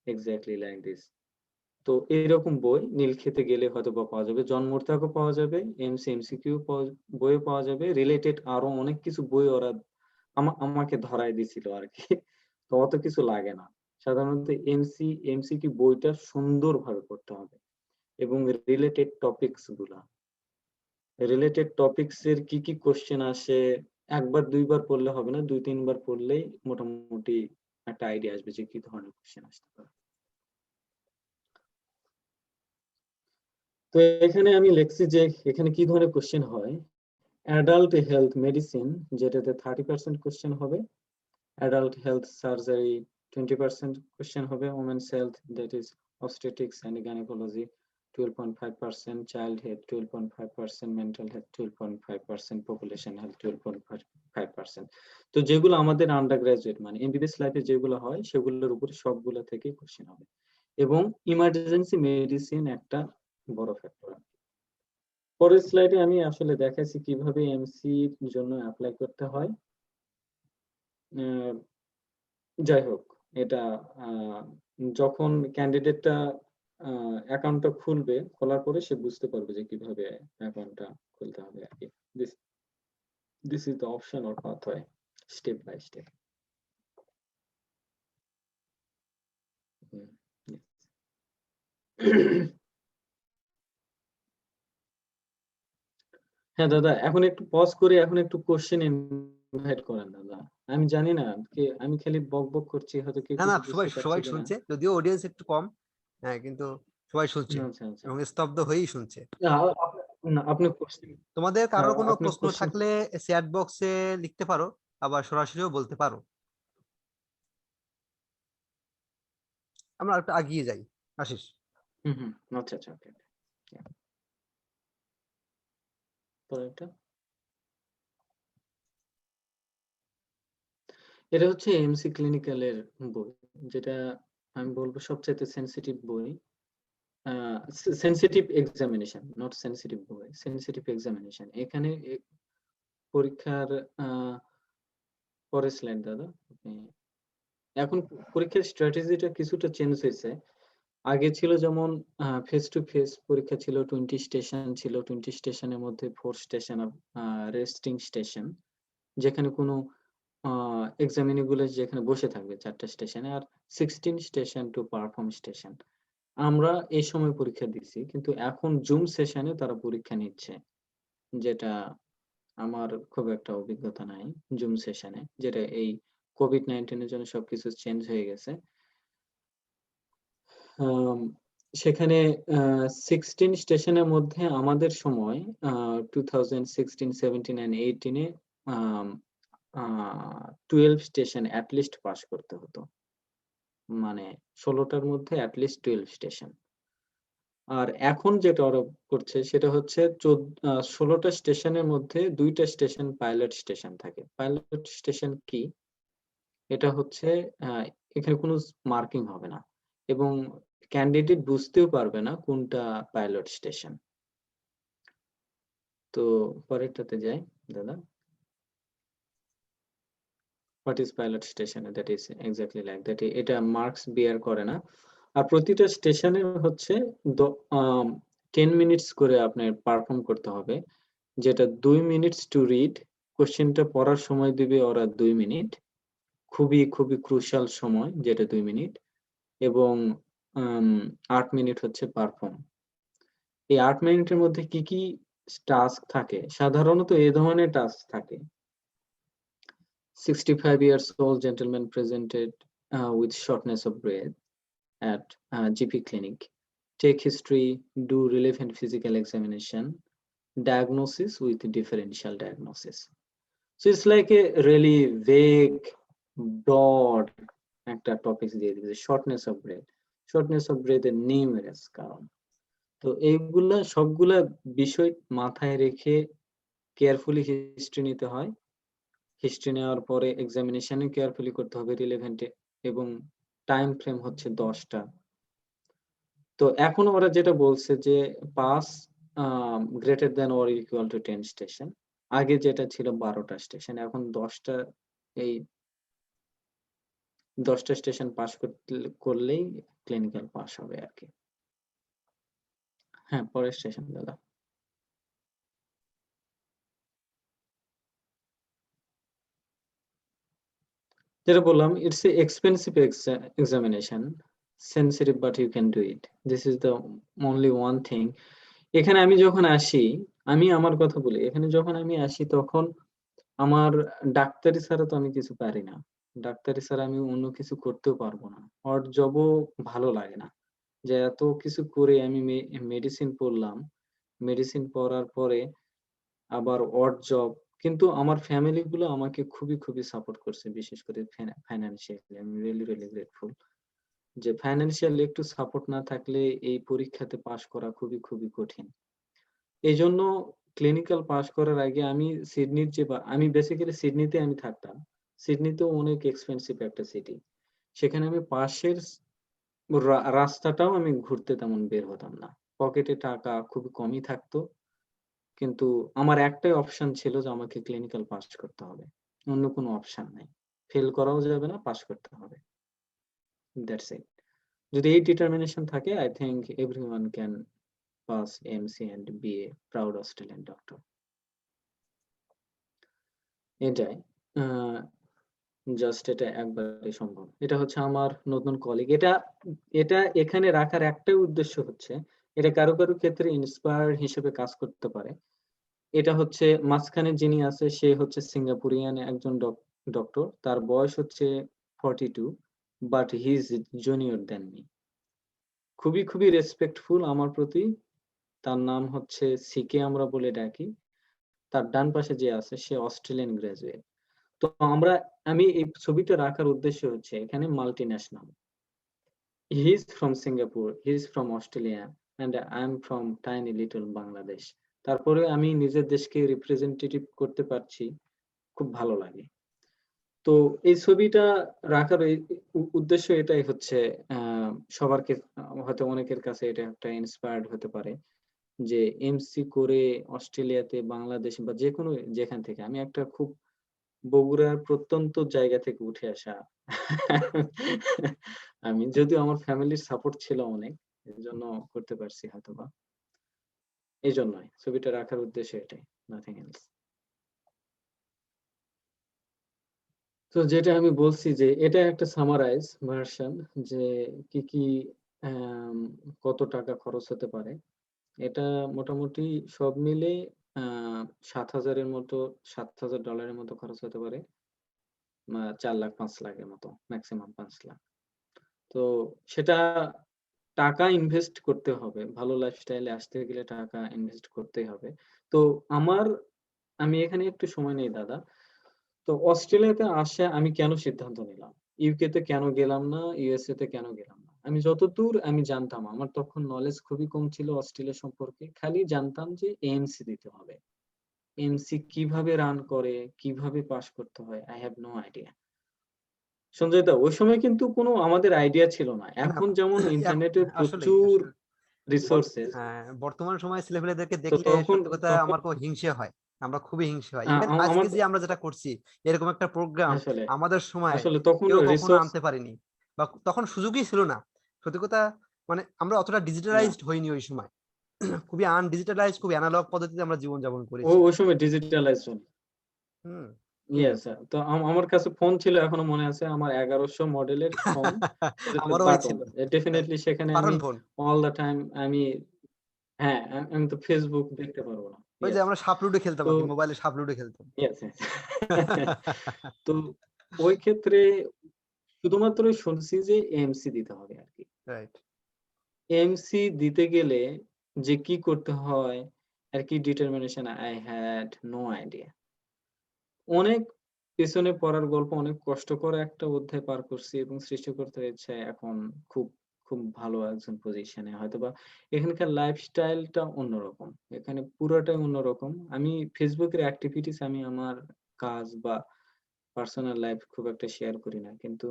exactly like this. তো এরকম বই নীলক্ষেতে গেলে হয়তো বা পাওয়া যাবে, জন্মর্থাকও পাওয়া যাবে, এমসিকিউ বইও পাওয়া যাবে, রিলেটেড আরো অনেক কিছু বই ওরা আমাকে ধরাই দিছিল আর কি। তো অত কিছু লাগে না, সাধারণত এমসিকিউ বইটা সুন্দরভাবে পড়তে হবে এবং রিলেটেড টপিকস গুলা রিলেটেড টপিকস এর কি কোশ্চেন আসে একবার দুইবার পড়লে হবে না, 2-3 বার পড়লেই মোটামুটি একটা আইডিয়া আসবে যে কি ধরনের কোশ্চেন আসতে পারে। তো এখানে আমি লিখছি যে এখানে কি ধরনের কোশ্চেন হয়। অ্যাডাল্ট হেলথ মেডিসিন, যেটাতে 30% কোশ্চেন হবে। অ্যাডাল্ট হেলথ সার্জারি 20% কোশ্চেন হবে। Women's health, that is obstetrics and gynecology 12.5%, child health 12.5%, mental health 12.5%, population health 12.5%। তো যেগুলো আমাদের আন্ডার গ্রাজুয়েট মানে এমবিবিএস লাইফে যেগুলো হয় সেগুলোর উপরে সবগুলো থেকেই কোশ্চেন হবে, এবং ইমার্জেন্সি মেডিসিন একটা বড় ফ্যাক্টর। পরের স্লাইডে আমি আসলে দেখাচ্ছি কিভাবে এমসি এর জন্য অ্যাপ্লাই করতে হয়। যাই হোক, এটা যখন ক্যান্ডিডেটটা অ্যাকাউন্টটা খুলবে, খোলার পরে সে বুঝতে পারবে যে কিভাবে অ্যাকাউন্টটা খুলতে হবে আর কি। This is the option or pathway, step by step. হ্যাঁ দাদা, এখন একটু পজ করে এখন একটু কোশ্চেন ইনভাইট করেন দাদা। আমি জানি না আমি খালি বক বক করছি, হয়তো কেউ না না, কিছু সবাই বুঝতে পারছে সবাই কিনা। শুনছে, যদিও অডিয়েন্স একটু কম, হ্যাঁ, কিন্তু সবাই শুনছে আচ্ছা আচ্ছা। এবং স্তব্ধ হয়েই শুনছে। না, না, আপনি কোশ্চেন, তোমাদের কারোর কোনো আপনি প্রশ্ন কোশ্চেন। থাকলে চ্যাট বক্সে লিখতে পারো, আবার সরাসরিও বলতে পারো। আমরা একটু এগিয়ে যাই। আশিস। হুম, আচ্ছা আচ্ছা, ওকে। পরেরটা, এটা হচ্ছে এমসি ক্লিনিক্যালের বই, যেটা আমি বলবো সবচাইতে সেনসিটিভ বই। সেনসিটিভ এক্সামিনেশন, নট সেনসিটিভ বই, সেনসিটিভ এক্সামিনেশন। এখানে পরীক্ষার পরের স্লাইড দাদা। এখন পরীক্ষার স্ট্র্যাটেজিটা কিছুটা চেঞ্জ হয়েছে। আগে ছিল যেমন ফেস টু ফেস পরীক্ষা ছিল, 20 স্টেশন ছিল, 20 স্টেশনের মধ্যে 4 স্টেশন রেস্টিং স্টেশন, যেখানে কোনো এক্সামিনি গুলো যেখানে বসে থাকবে 4টা স্টেশনে, আর 16 স্টেশন টু পারফর্ম স্টেশন। আমরা এই সময় পরীক্ষা দিছি, কিন্তু এখন জুম সেশনে তারা পরীক্ষা নিচ্ছে, যেটা আমার খুব একটা অভিজ্ঞতা নাই জুম সেশনে, যেটা এই কোভিড-19 এর জন্য সবকিছু চেঞ্জ হয়ে গেছে। আম সেখানে 16 স্টেশনের মধ্যে আমাদের সময় 2016, 17 and 18 এ um ah 12 station at least pass করতে হতো। মানে 16 টার মধ্যে এট লিস্ট 12 স্টেশন। আর এখন যেটা ওরা করছে সেটা হচ্ছে 16 টা স্টেশনের মধ্যে 2 টা স্টেশন পাইলট স্টেশন থাকে। পাইলট স্টেশন কি? এটা হচ্ছে আ এখানে কোনো মার্কিং হবে না, এবং ক্যান্ডিডেট বুঝতেও পারবে না কোনটা পাইলট স্টেশন। তো পরেরটাতে যাই দাদা। What is pilot station? That is exactly like that. এটা মার্কস বেয়ার করে না। আর প্রতিটা স্টেশনের হচ্ছে 10 মিনিটস করে আপনার পারফর্ম করতে হবে, যেটা 2 মিনিটস টু রিড। কোশ্চেনটা পড়ার সময় দিবে ওরা 2 মিনিট। খুবই ক্রুশাল সময়, যেটা 2 মিনিট, এবং 8 মিনিট হচ্ছে পারফর্ম। এই 8 মিনিটের মধ্যে কি টাস্ক থাকে? সাধারণত এই ধরনের টাস্ক থাকে। 65 years old gentleman presented with shortness of breath at GP clinic. Take history, do relevant physical examination, diagnosis with differential diagnosis. So it's like a really vague, broad একটা টপিক দিয়ে দিয়েছে, shortness of breadth. Shortness of breadth এর numerous কারণ। তো এইগুলা সবগুলা বিষয় মাথায় রেখে কেয়ারফুলি হিস্ট্রি নিতে হয়। হিস্ট্রি নেওয়ার পরে এক্সামিনেশনে কেয়ারফুলি করতে হবে রিলেভেন্টে, এবং টাইম ফ্রেম হচ্ছে 10 টা। তো এখন ওরা যেটা বলছে যে pass greater than or equal to 10 station. আগে যেটা ছিল 12 টা স্টেশন, এখন 10 টা, এই 10 টা স্টেশন পাস করলেই ক্লিনিক্যাল পাস হবে আরকি। হ্যাঁ, পরের স্টেশন দাদা। যেটা বললাম, it's a expensive examination, sensitive but you can do it. This is the only one thing. এখানে আমি যখন আসি আমি আমার কথা বলি। এখানে যখন আমি আসি তখন আমার ডাক্তারি ছাড়া তো আমি কিছু পারি না। ডাক্তারি ছাড়া আমি অন্য কিছু করতেও পারবো না। অড জবও ভালো লাগে না। যে এত কিছু করে আমি মেডিসিন পড়লাম। মেডিসিন পড়ার পরে আবার অড জব। কিন্তু আমার ফ্যামিলি গুলো আমাকে খুবই, খুবই সাপোর্ট করছে। বিশেষ করে ফাইন্যান্সিয়ালি। আমি রিয়েলি গ্রেটফুল। যে ফাইন্যান্সিয়ালি একটু সাপোর্ট না থাকলে এই পরীক্ষাতে পাস করা খুবই, খুবই কঠিন। এজন্য ক্লিনিক্যাল পাস করার আগে আমি সিডনির আমি বেসিক্যালি সিডনিতে আমি থাকতাম। সিডনিতেও অনেক এক্সপেনসিভ একটা সিটি। সেখানে আমি পাশের রাস্তাটাও আমি ঘুরতে তেমন বের হতাম না। পকেটে টাকা খুবই কমই থাকতো। কিন্তু আমার একটাই অপশন ছিল যে আমাকে ক্লিনিক্যাল পাস করতে হবে। অন্য কোনো অপশন নাই। ফেল করাও যাবে না, পাস করতে হবে। That's it. যদি এই ডিটারমিনেশন থাকে, I think everyone can pass AMC and be a proud Australian doctor. এটাই। আ জাস্ট এটা একবারে সম্ভব। এটা হচ্ছে আমার নতুন কলিগ। এটা এখানে রাখার একটাই উদ্দেশ্য হচ্ছে, এটা কারো ক্ষেত্রে ইন্সপায়ার হিসেবে কাজ করতে পারে। এটা হচ্ছে মাঝখানে যিনি আছে সে হচ্ছে সিঙ্গাপুরিয়ান একজন ডক্টর। তার বয়স হচ্ছে 42 but he is junior than me. খুবই রেসপেক্টফুল আমার প্রতি। তার নাম হচ্ছে সিকে আমরা বলে ডাকি। তার ডান পাশে যে আছে সে অস্ট্রেলিয়ান গ্র্যাজুয়েট। তো আমি এই ছবিটা রাখার উদ্দেশ্য হচ্ছে এখানে multinational. He is from Singapore, he is from Australia and I am from tiny little Bangladesh. তারপরে আমি নিজের দেশকে রিপ্রেজেন্টেটিভ করতে পারছি। খুব ভালো লাগে। তো এই ছবিটা রাখার এই উদ্দেশ্য এটাই হচ্ছে আ সবার হয়তো অনেকের কাছে এটা একটা ইন্সপায়ার্ড হতে পারে। যে এমসি করে অস্ট্রেলিয়াতে, বাংলাদেশে বা যেকোনো যেখান থেকে আমি একটা খুব বগুড়ার প্রত্যন্ত জায়গা থেকে উঠে আসা। আমি যদিও আমার ফ্যামিলির সাপোর্ট ছিল অনেক। এজন্য করতে পারছি হয়তোবা। এজন্যই ছবিটা রাখার উদ্দেশ্য এটাই। Nothing else. তো যেটা আমি বলছি যে এটা একটা সামারাইজ ভার্সন যে কি অ্যাম কত টাকা খরচ হতে পারে। এটা মোটামুটি সব মিলে আ ৭,০০০ এর মতো $৭,০০০ এর মতো খরচ হতে পারে। ৪ লাখ ৫ লাখের মতো, মেক্সিমাম ৫ লাখ। তো সেটা টাকা ইনভেস্ট করতে হবে। ভালো লাইফস্টাইলে আসতে গেলে টাকা ইনভেস্ট করতেই হবে। তো আমার আমি এখানে একটু সময় নেই দাদা। তো অস্ট্রেলিয়াতে আমি কেন সিদ্ধান্ত নিলাম? ইউকে তে কেন গেলাম না? ইউএসএ তে কেন গেলাম না? যতদূর আমি জানতাম, আমার তখন নলেজ খুবই কম ছিল অস্ট্রেলিয়া সম্পর্কে। খালি জানতাম যে এএমসি দিতে হবে। এএমসি কিভাবে রান করে, কিভাবে পাস করতে হয়? I have no idea. Sanjay দা, ওই সময় কিন্তু কোনো আমাদের আইডিয়া ছিল না। না, এখন যেমন ইন্টারনেটে আসলেই প্রচুর আসলে রিসোর্সেস। হ্যাঁ, বর্তমান সময়ে ছেলেপেলেদেরকে তো দেখলে তখন সত্যি কথা তখন আমার খুব হিংসে হয়। আমরা খুবই হিংসে হয়। আ ইভেন আ আজকে আমার যে আমরা যেটা করছি, এরকম একটা প্রোগ্রাম আসলে, আমাদের সময় আসলে তখন কেউ কখনো রিসোর্স আনতে পারেনি। বা তখন সুযোগই ছিল না। সত্যি কথা মানে আমরা অতটা না। ডিজিটালাইজড হইনি ওই সময়। খুবই আনডিজিটালাইজড, খুবই এনালগ পদ্ধতিতে আমরা জীবনযাপন ও করেছি। ওই সময় ডিজিটালাইজড হয়নি। হুম। ইয়েস, তো আমার কাছে ফোন ছিল এখনো মনে আছে আমার ১১০০ মডেলের ফোন। যেটাতে আমারও ওই ছিল। বাটন। রাইট। ডেফিনিটলি সেখানে বাটন আমি ফোন। অল দ্যা টাইম আমি হ্যাঁ, আমি তো Facebook দেখতে পারব না। ওই যে ইয়েস। আমরা সাপ লুডো খেলতাম তো আরকি। মোবাইলে সাপ লুডো খেলতাম। ইয়েস। তো ওই ক্ষেত্রে শুধুমাত্র শুনছি যে এমসি দিতে হবে আরকি। রাইট। এমসি দিতে গেলে যে কি করতে হয় আর কি determination I had no idea. অনেক পেছনে পড়ার গল্প, অনেক কষ্টকর একটা অধ্যায় পার করছি এবং সৃষ্টিকর্তার ইচ্ছায় এখন খুব ভালো একজন পজিশনে। হয়তোবা এখানকার লাইফস্টাইলটা অন্যরকম। এখানে পুরাটাই অন্যরকম। আমি Facebook এর এক্টিভিটিস আমি আমার কাজ বা পার্সোনাল লাইফ খুব একটা শেয়ার করি না। কিন্তু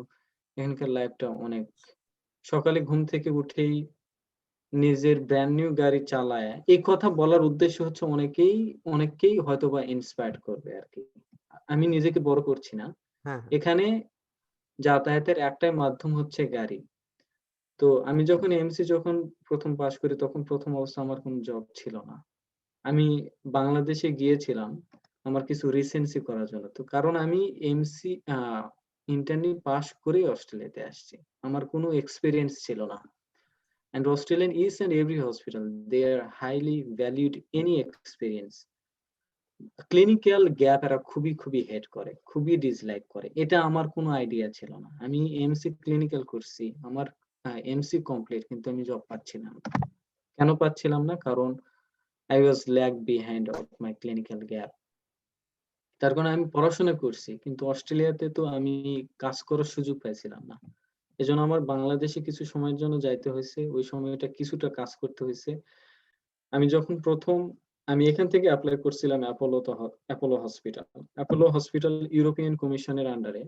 এখানকার লাইফটা অনেক সকালে ঘুম থেকে উঠেই নিজের ব্র্যান্ড নিউ গাড়ি চালায়া এই কথা বলার উদ্দেশ্য হচ্ছে অনেককেই হয়তোবা ইন্সপায়ার্ড করবে আরকি। আমি নিজেকে বড় করছি না। হ্যাঁ, হ্যাঁ। এখানে যাতায়াতের একটাই মাধ্যম হচ্ছে গাড়ি। তো আমি যখন এমসি যখন ১ম পাস করি তখন ১ম অবস্থায় আমার কোনো জব ছিল না। আমি বাংলাদেশে গিয়েছিলাম আমার কিছু রিসেন্সি করার জন্য। তো কারণ আমি এমসি ইন্টার্নি পাস করেই অস্ট্রেলিয়াতে আসছি। আমার কোনো এক্সপেরিয়েন্স ছিল না। and Australian each and every hospital, they are highly valued any experience. Clinical gap এরা খুবই খুবই হেট করে, খুবই ডিসলাইক করে। এটা আমার কোনো আইডিয়া ছিল না। আমি এমসি ক্লিনিক্যাল করছি, আমার এমসি কমপ্লিট, কিন্তু আমি জব পাচ্ছিলাম না। কেন পাচ্ছিলাম না? কারণ I was lag behind of my clinical gap. তার কারণে আমি পড়াশোনা করছি, কিন্তু অস্ট্রেলিয়াতে তো আমি কাজ করার সুযোগ পাইছিলাম না। এজন্য আমার বাংলাদেশে কিছু সময়ের জন্য যাইতে হয়েছে, ওই সময়টা কিছুটা কাজ করতে হয়েছে। আমি যখন প্রথম আমি এখান থেকে অ্যাপ্লাই করছিলাম Apollo hospital. Apollo hospital European কমিশনের আন্ডারে।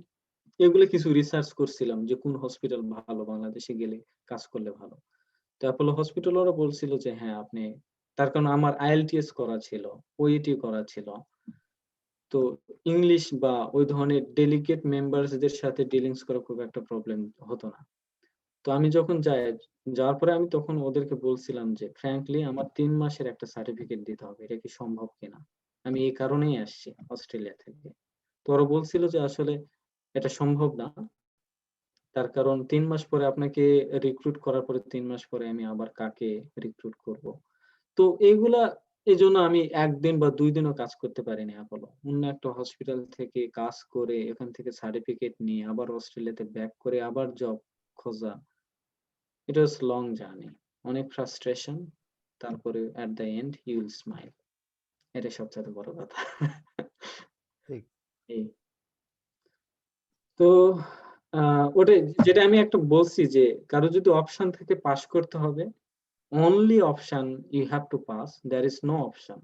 এগুলো কিছু রিসার্চ করছিলাম যে কোন হসপিটাল ভালো, বাংলাদেশে গেলে কাজ করলে ভালো। তো অ্যাপোলো হসপিটাল ওরা বলছিল যে হ্যাঁ আপনি, তার কারণ আমার আইএলটিএস করা ছিল, ওইটি করা ছিল। তো ইংলিশ বা ওই ধরনের ডেলিগেট মেম্বারসদের সাথে ডিলিংস করা খুব একটা প্রবলেম হতো না। তো আমি যখন যাওয়ার পরে আমি তখন ওদেরকে বলছিলাম যে ফ্র্যাঙ্কলি আমার ৩ মাসের একটা সার্টিফিকেট দিতে হবে, এটা কি সম্ভব কিনা? আমি এই কারণেই আসছি অস্ট্রেলিয়া থেকে। তো ওরা বলছিল যে আসলে এটা সম্ভব না, তার কারণ ৩ মাস পরে আপনাকে রিক্রুট করার পরে ৩ মাস পরে আমি আবার কাকে রিক্রুট করব। তো এইগুলা, এই জন্য আমি ১ দিন বা ২ দিনও কাজ করতে পারিনি অ্যাপোলো। অন্য একটা হসপিটাল থেকে কাজ করে এখান থেকে সার্টিফিকেট নিয়ে আবার অস্ট্রেলিয়াতে ব্যাক করে আবার জব খোঁজা, it was long journey, অনেক frustration, তারপরে at the end you will smile, এটা সবচেয়ে বড় কথা। ঠিক। এই তো ওটাই যেটা আমি একটা বলছি যে কারো যদি অপশন থেকে পাস করতে হবে, only option you have to pass, there is no option,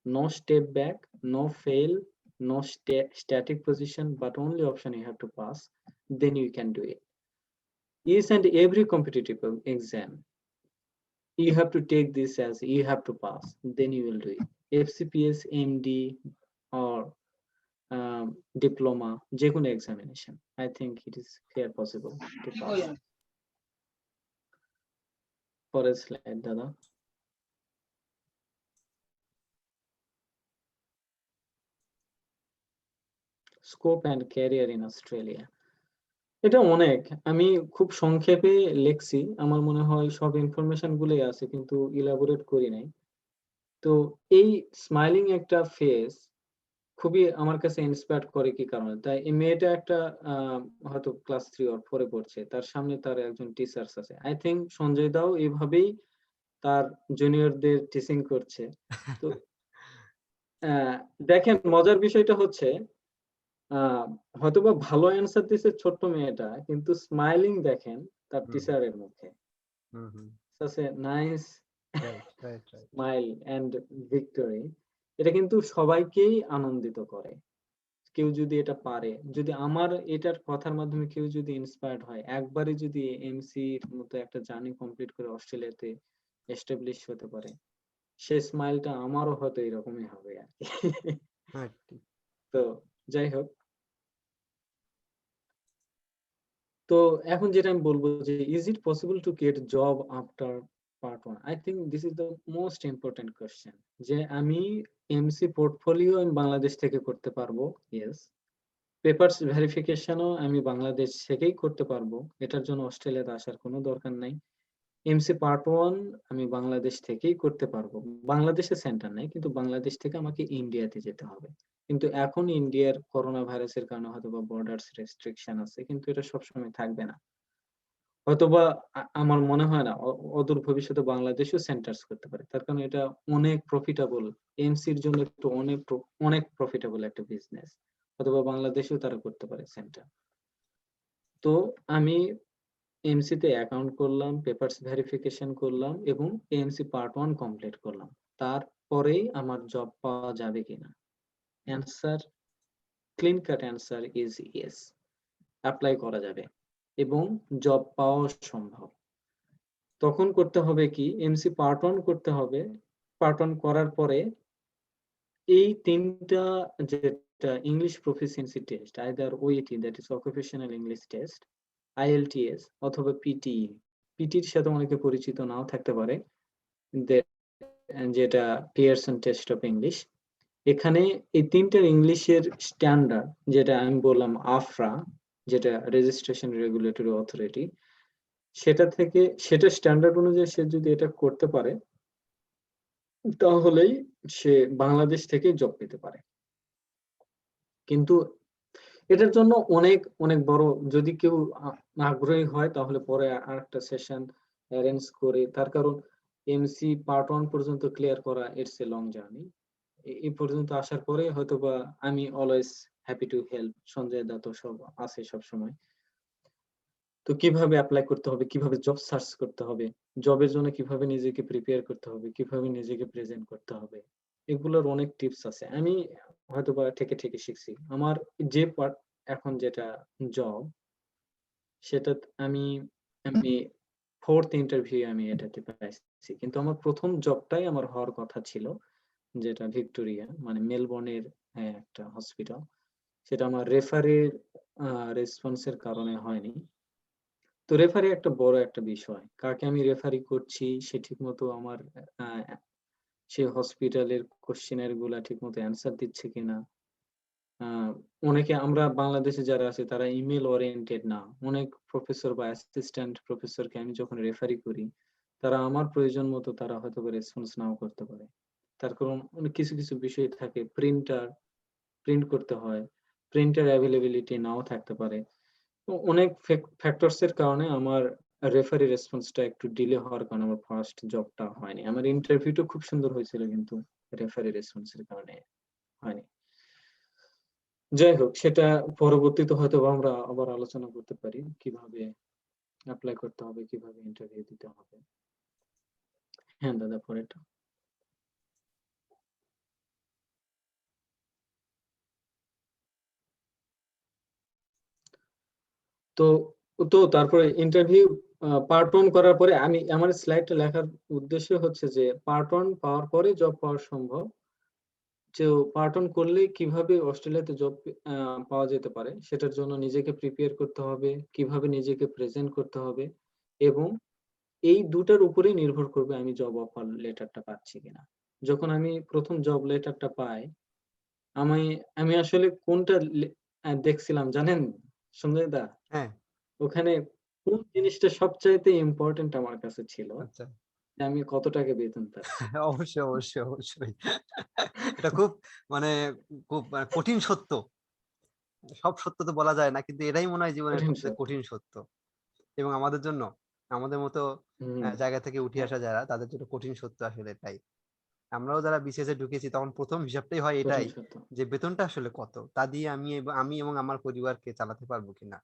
no step back, no fail, no static position, but only option you have to pass, then you can do it. Each and every competitive exam you have to take this as you have to pass, then you will do it. FCPS, MD, or diploma, যে কোনো examination, I think it is fair possible to pass. পরের slide দাদা। Scope and career in Australia, এটা অনেক, আমি খুব সংক্ষেপে লিখছি, আমার মনে হয় সব ইনফরমেশন গুলোই আছে কিন্তু ইলাবোরেট করি নাই। তো এই স্মাইলিং একটা ফেস খুবই আমার কাছে ইন্সপায়ার করে কি কারণে, তাই এই মেয়েটা একটা হয়তো ক্লাস 3 or 4 এ পড়ছে, তার সামনে তার একজন টিচার্স আছে, আই থিংক সঞ্জয় দাও এইভাবেই তার জুনিয়রদের টিচিং করছে। তো দেখেন মজার বিষয়টা হচ্ছে হয়তোবা ভালো অ্যান্সার দিছে ছোট্ট মেয়েটা, কিন্তু স্মাইলিং দেখেন তার টিচারের মুখে, such a nice smile and victory, এটা কিন্তু সবাইকেই আনন্দিত করে। কেউ যদি এটা পারে, যদি আমার এটার কথার মাধ্যমে কেউ যদি ইন্সপায়ার্ড হয়, একবারে যদি এমসির মতো একটা জার্নি কমপ্লিট করে অস্ট্রেলিয়াতে এস্টাবলিশ হতে পারে, সেই স্মাইলটা আমারও হয়তো এরকমই হবে আর কি। তো যাই হোক, তো এখন যেটা আমি বলবো যে is it possible to get job after part 1, I think this is the most important question, যে আমি এমসি পোর্টফোলিও আমি বাংলাদেশ থেকে করতে পারবো, ইয়েস। পেপারস ভেরিফিকেশনও আমি বাংলাদেশ থেকেই করতে পারবো, এটার জন্য অস্ট্রেলিয়াতে আসার কোনো দরকার নাই। এমসি পার্ট 1 আমি বাংলাদেশ থেকেই করতে পারবো, বাংলাদেশে সেন্টার নাই, কিন্তু বাংলাদেশ থেকে আমাকে ইন্ডিয়াতে যেতে হবে। কিন্তু এখন ইন্ডিয়ার করোনা ভাইরাসের কারণে হয়তোবা বর্ডারস রেস্ট্রিকশন আছে, কিন্তু এটা সবসময় থাকবে না। হয়তোবা আমার মনে হয় না অদূর ভবিষ্যতে বাংলাদেশেও সেন্টার্স করতে পারে, তার কারণ এটা অনেক প্রফিটেবল, এমসির জন্য একটু অনেক প্রফিটেবল একটা বিজনেস, অথবা বাংলাদেশেও তারা করতে পারে সেন্টার। তো আমি এমসি তে অ্যাকাউন্ট করলাম, পেপারস ভেরিফিকেশন করলাম এবং এমসি পার্ট 1 কমপ্লিট করলাম, তারপরেই আমার জব পাওয়া যাবে কিনা? Answer, clean cut answer is yes, apply করা যাবে এবং জব পাওয়া সম্ভব। তখন করতে হবে কি, এমসি পার্ট 1 করতে হবে, পার্ট 1 করার পরে এই 3টা যেটা ইংলিশ প্রফিসিয়েন্সি টেস্ট, আইদার ওইটি that is occupational English test, IELTS অথবা পিটিই, পিটির সাথে অনেকে পরিচিত নাও থাকতে পারে, যেটা পিয়ারসন টেস্ট অফ ইংলিশ। এখানে এই 3টার ইংলিশের স্ট্যান্ডার্ড, যেটা আমি বললাম আফরা, যেটা রেজিস্ট্রেশন রেগুলেটরি অথরিটি, সেটা স্ট্যান্ডার্ড অনুযায়ী সে যদি এটা করতে পারে, তাহলেই সে বাংলাদেশ থেকেই জব পেতে পারে। কিন্তু এটার জন্য অনেক বড়, যদি কেউ আগ্রহী হয় তাহলে পরে আরেকটা সেশন অ্যারেঞ্জ করে, তার কারণ এমসি পার্ট 1 পর্যন্ত ক্লিয়ার করা ইটস এ লং জার্নি। এই পর্যন্ত আসার পরে হয়তোবা আমি always happy to help. Sanjay da তো সব আছে সবসময়। তো কিভাবে এপ্লাই করতে হবে, কিভাবে জব সার্চ করতে হবে, জবের জন্য কিভাবে নিজেকে প্রিপেয়ার করতে হবে, কিভাবে নিজেকে প্রেজেন্ট করতে হবে, এগুলোর অনেক টিপস আছে। আমি হয়তোবা থেকে শিখছি। আমার যে পার্ট এখন যেটা জব, সেটা আমি আমি 4th ইন্টারভিউ আমি এটাতে পাইছি। কিন্তু আমার ১ম জবটাই আমার হওয়ার কথা ছিল, যেটা ভিক্টোরিয়া মানে মেলবোর্নের একটা হসপিটাল। সেটা আমার রেফারের রেসপন্স এর কারণে হয়নি। তো রেফারি একটা বড় একটা বিষয়। কাকে আমি রেফারি করছি সে ঠিকমতো আমার আ সে হসপিটালের কোয়েশ্চেনার গুলা ঠিকমতো অ্যান্সার দিচ্ছে কিনা। আ অনেকে আমরা বাংলাদেশে যারা আছি তারা ইমেইল ওরিয়েন্টেড না। অনেক প্রফেসর বা অ্যাসিস্ট্যান্ট প্রফেসরকে আমি যখন রেফারি করি, তারা আমার প্রয়োজন মতো তারা হয়তোবা রেসপন্স নাও করতে পারে। তার কারণ অনেক কিছু বিষয় থাকে, প্রিন্ট করতে হয়। প্রিন্টার অ্যাভেইলেবিলিটি নাও থাকতে পারে। তো অনেক ফ্যাক্টরস এর কারণে আমার রেফারি রেসপন্সটা একটু ডিলে হওয়ার কারণে আমার ফার্স্ট জবটা হয়নি। আমার ইন্টারভিউটা খুব সুন্দর হয়েছিল, কিন্তু রেফারি রেসপন্স এর কারণে হয়নি। যাই হোক, সেটা পরবর্তীতে হয়তোবা আমরা আবার আলোচনা করতে পারি। কিভাবে এপ্লাই করতে হবে, কিভাবে ইন্টারভিউ দিতে হবে। হ্যাঁ, দাদা পরেরটা। তো তারপরে ইন্টারভিউ পার্ট 1 করার পরে আমার স্লাইডটা লেখার উদ্দেশ্য হচ্ছে যে পার্ট 1 পাওয়ার পরে জব পাওয়া সম্ভব। যে পার্ট 1 করলে কিভাবে অস্ট্রেলিয়াতে জব পাওয়া যেতে পারে, সেটার জন্য নিজেকে প্রিপেয়ার করতে হবে, কিভাবে নিজেকে প্রেজেন্ট করতে হবে, এবং এই ২ টার উপরেই নির্ভর করবে আমি জব অফার লেটারটা পাচ্ছি কিনা। যখন আমি ১ম জব লেটারটা পাই, আমি আমি আসলে কোনটা দেখছিলাম জানেন সঞ্জয় দা? হ্যাঁ, ওখানে কোন জিনিসটা সবচাইতে ইম্পোর্টেন্ট আমার কাছে ছিল, আচ্ছা। যে আমি কত টাকা বেতন পাচ্ছি। অবশ্যই। এটা খুব মানে কঠিন সত্য। সব সত্য তো বলা যায় না। কিন্তু এটাই মনে হয় জীবনের কঠিন সবচেয়ে সত্য। কঠিন সত্য। এবং আমাদের জন্য, আমাদের মতো হুম, জায়গা থেকে উঠে হ্যাঁ, আসা যারা, তাদের জন্য কঠিন সত্য আসলে এটাই। আমরাও যারা বিসিএস এ ঢুকেছি তখন ১ম হিসাবটাই হয় কঠিন এটাই সত্য। যে বেতনটা আসলে কত? তা দিয়ে আমি এবং আমার পরিবারকে চালাতে পারবো কিনা?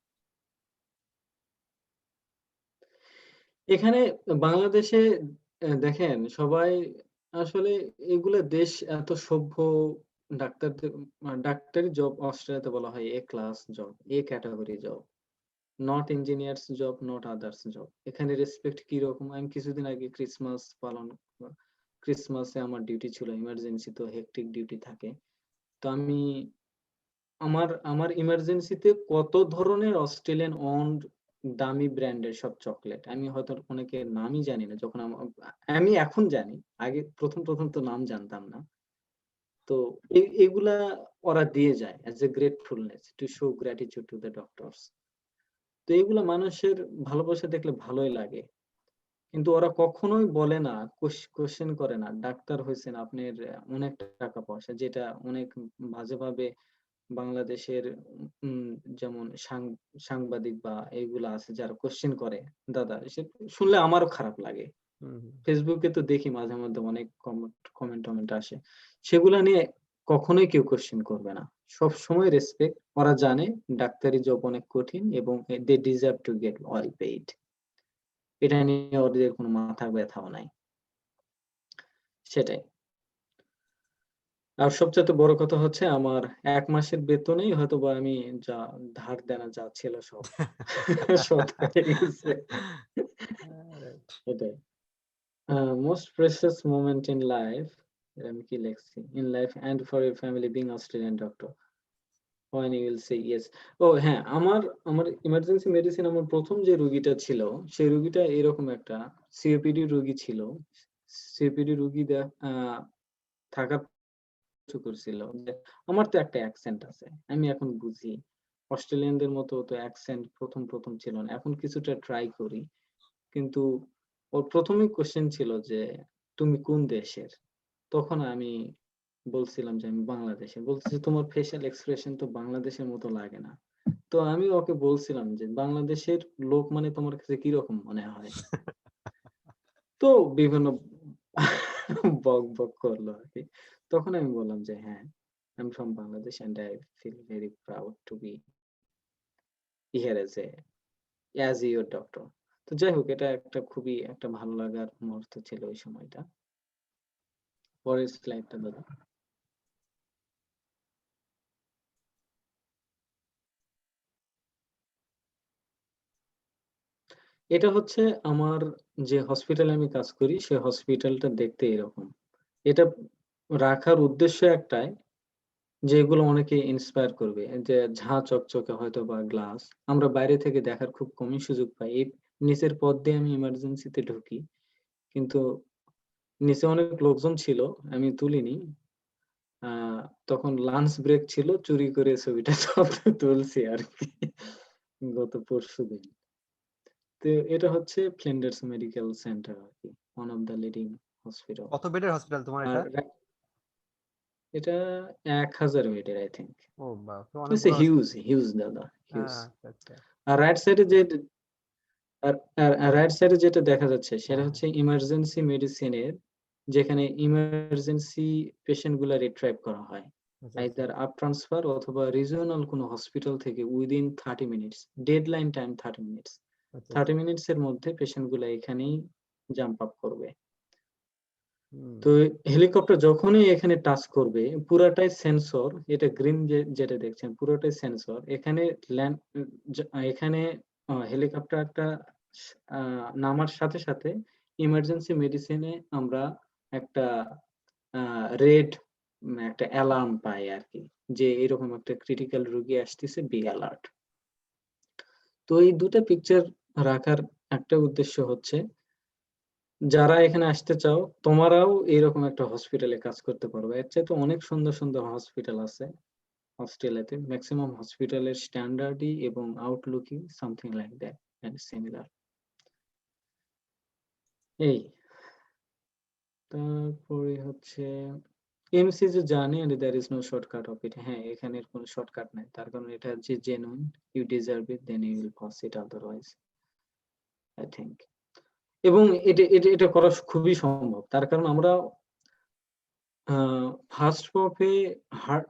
এখানে বাংলাদেশে দেখেন সবাই আসলে এগুলা দেশ এত সভ্য, ডাক্তারদের ডাক্তারি জব অস্ট্রেলিয়াতে বলা হয় A class job, A category job. Not engineers job, not others job. এখানে রেসপেক্ট কিরকম, আমি কিছুদিন আগে ক্রিসমাসে আমার ডিউটি ছিল, ইমার্জেন্সি তো হেক্টিক ডিউটি থাকে। তো আমার ইমার্জেন্সিতে কত ধরনের অস্ট্রেলিয়ান ওন্ড দামি ব্র্যান্ডের সব চকলেট। আমি হয়তো অনেকের নামই জানি না। যখন আমি এখন জানি। আগে ১ম তো নাম জানতাম না। তো এগুলা ওরা দিয়ে যায় as a gratefulness to show gratitude to the doctors. তো এগুলা মানুষের ভালোবাসা দেখলে ভালোই লাগে। কিন্তু ওরা কখনোই বলে না, কোয়েশ্চেন করে না। ডাক্তার হইছেন, আপনার অনেক টাকা পয়সা, যেটা অনেক বাজেভাবে বাংলাদেশের উম যেমন সাংবাদিক বা এইগুলা আছে যারা কোয়েশ্চেন করে, দাদা সে শুনলে আমারও খারাপ লাগে। হুম, হুম। ফেসবুকে তো দেখি মাঝে মধ্যে অনেক কমেন্ট আসে। সেগুলা নিয়ে কখনোই কেউ কোয়েশ্চেন করবে না। সবসময় রেসপেক্ট। ওরা জানে ডাক্তারি জব অনেক কঠিন এবং they deserve to get well paid. এটা নিয়ে ওদের কোনো মাথা ব্যাথাও নাই। সেটাই। আর সবচাইতে বড় কথা হচ্ছে আমার ১ মাসের বেতনেই হয়তোবা আমি যা ধার দেনা যা ছিল সব শোধ হয়ে গেছে। রাইট। এটাই। Most precious moment in life, আমি কি লিখছি? In life and for your family being Australian doctor. When you will say yes. ও হ্যাঁ, আমার ইমার্জেন্সি মেডিসিন আমার ১ম যে রোগীটা ছিল, সেই রোগীটা এরকম একটা সিওপিডি রোগী ছিল। সিওপিডি রোগী থাকার করছিল যে আমার তো একটা অ্যাকসেন্ট আছে। আমি এখন বুঝি। অস্ট্রেলিয়ানদের মতো তো অ্যাকসেন্ট ১ম ছিল না। এখন কিছুটা ট্রাই করি। কিন্তু ওর প্রথমেই কোশ্চেন ছিল যে তুমি কোন দেশের? তখন আমি বলছিলাম যে আমি বাংলাদেশের। বলতেছে তোমার ফেসিয়াল এক্সপ্রেশন তো বাংলাদেশের মতো লাগে না। তো আমি ওকে বলছিলাম যে বাংলাদেশের লোক মানে তোমার কাছে কিরকম মনে হয়? তো বিভিন্ন বক করলো আরকি। তখন আমি বললাম যে হ্যাঁ, I'm from Bangladesh and I feel very proud to be here as your doctor. তো যাই হোক এটা একটা খুবই একটা ভালো লাগার মুহূর্ত ছিল ওই সময়টা। পরের স্লাইডটা দাদা। এটা হচ্ছে আমার যে হসপিটালে আমি কাজ করি সে হসপিটালটা দেখতে এরকম। এটা রাখার উদ্দেশ্য একটাই যে এগুলো অনেকে ইন্সপায়ার করবে। যে ঝাঁ চকচকে হয়তোবা গ্লাস। আমরা বাইরে থেকে দেখার খুব কমই সুযোগ পাই। এই নিচের পথ দিয়ে আমি ইমার্জেন্সিতে ঢুকি। কিন্তু নিচে অনেক লোকজন ছিল। আমি তুলিনি। আ তখন লাঞ্চ ব্রেক ছিল। চুরি করে ছবিটা তুলছি আরকি। গত পরশুদিন। তো এটা হচ্ছে ফ্লিন্ডার্স মেডিকেল সেন্টার আরকি। One of the leading hospital. কত বেডের হসপিটাল তোমার আর এটা? এটা ১,০০০ বেডের আই থিংক। ও বাহ! তো অনেক ইটস এ বড় হিউজ দাদা, হিউজ। আচ্ছা, আচ্ছা। আর রাইট সাইডে যে রাইট সাইডে যেটা দেখা যাচ্ছে সেটা হ্যাঁ, হচ্ছে ইমার্জেন্সি মেডিসিনের যেখানে ইমার্জেন্সি পেশেন্ট গুলা রিট্রাইভ করা হয়। আচ্ছা, আচ্ছা, আইদার আপ ট্রান্সফার অথবা রিজিওনাল কোনো হসপিটাল থেকে within 30 minutes. Deadline time 30 minutes. আচ্ছা, 30 আচ্ছা। মিনিটস এর মধ্যে পেশেন্ট গুলা এখানেই জাম্প আপ করবে। হুম, তো হেলিকপ্টার যখনই এখানে টাচ করবে পুরাটাই সেন্সর, এটা গ্রিন যেটা দেখছেন পুরোটাই সেন্সর। এখানে ল্যান্ড এখানে হেলিকপ্টারটা নামার সাথে সাথে ইমার্জেন্সি মেডিসিনে আমরা একটা রেড একটা অ্যালার্ম পাই আরকি। যে এরকম একটা ক্রিটিক্যাল রোগী আসতেছে, বি অ্যালার্ট। তো এই ২ টা পিকচার রাখার একটা উদ্দেশ্য হচ্ছে যারা এখানে আসতে চাও, তোমরাও এরকম একটা হসপিটালে কাজ করতে পারবে। এর চাইতে অনেক সুন্দর হসপিটাল আছে অস্ট্রেলিয়াতে। মেক্সিমাম হসপিটালের স্ট্যান্ডার্ডই এবং আউটলুকই something like that and similar. এই তারপরে হচ্ছে MCG journey and there is no shortcut of it. হ্যাঁ, এখানের কোনো শর্টকাট নাই। তার কারণ এটা যে genuine, you deserve it, then you will pass it otherwise I think. এবং এটা করা খুবই সম্ভব। তার কারণ আমরা আ ফার্স্ট পপে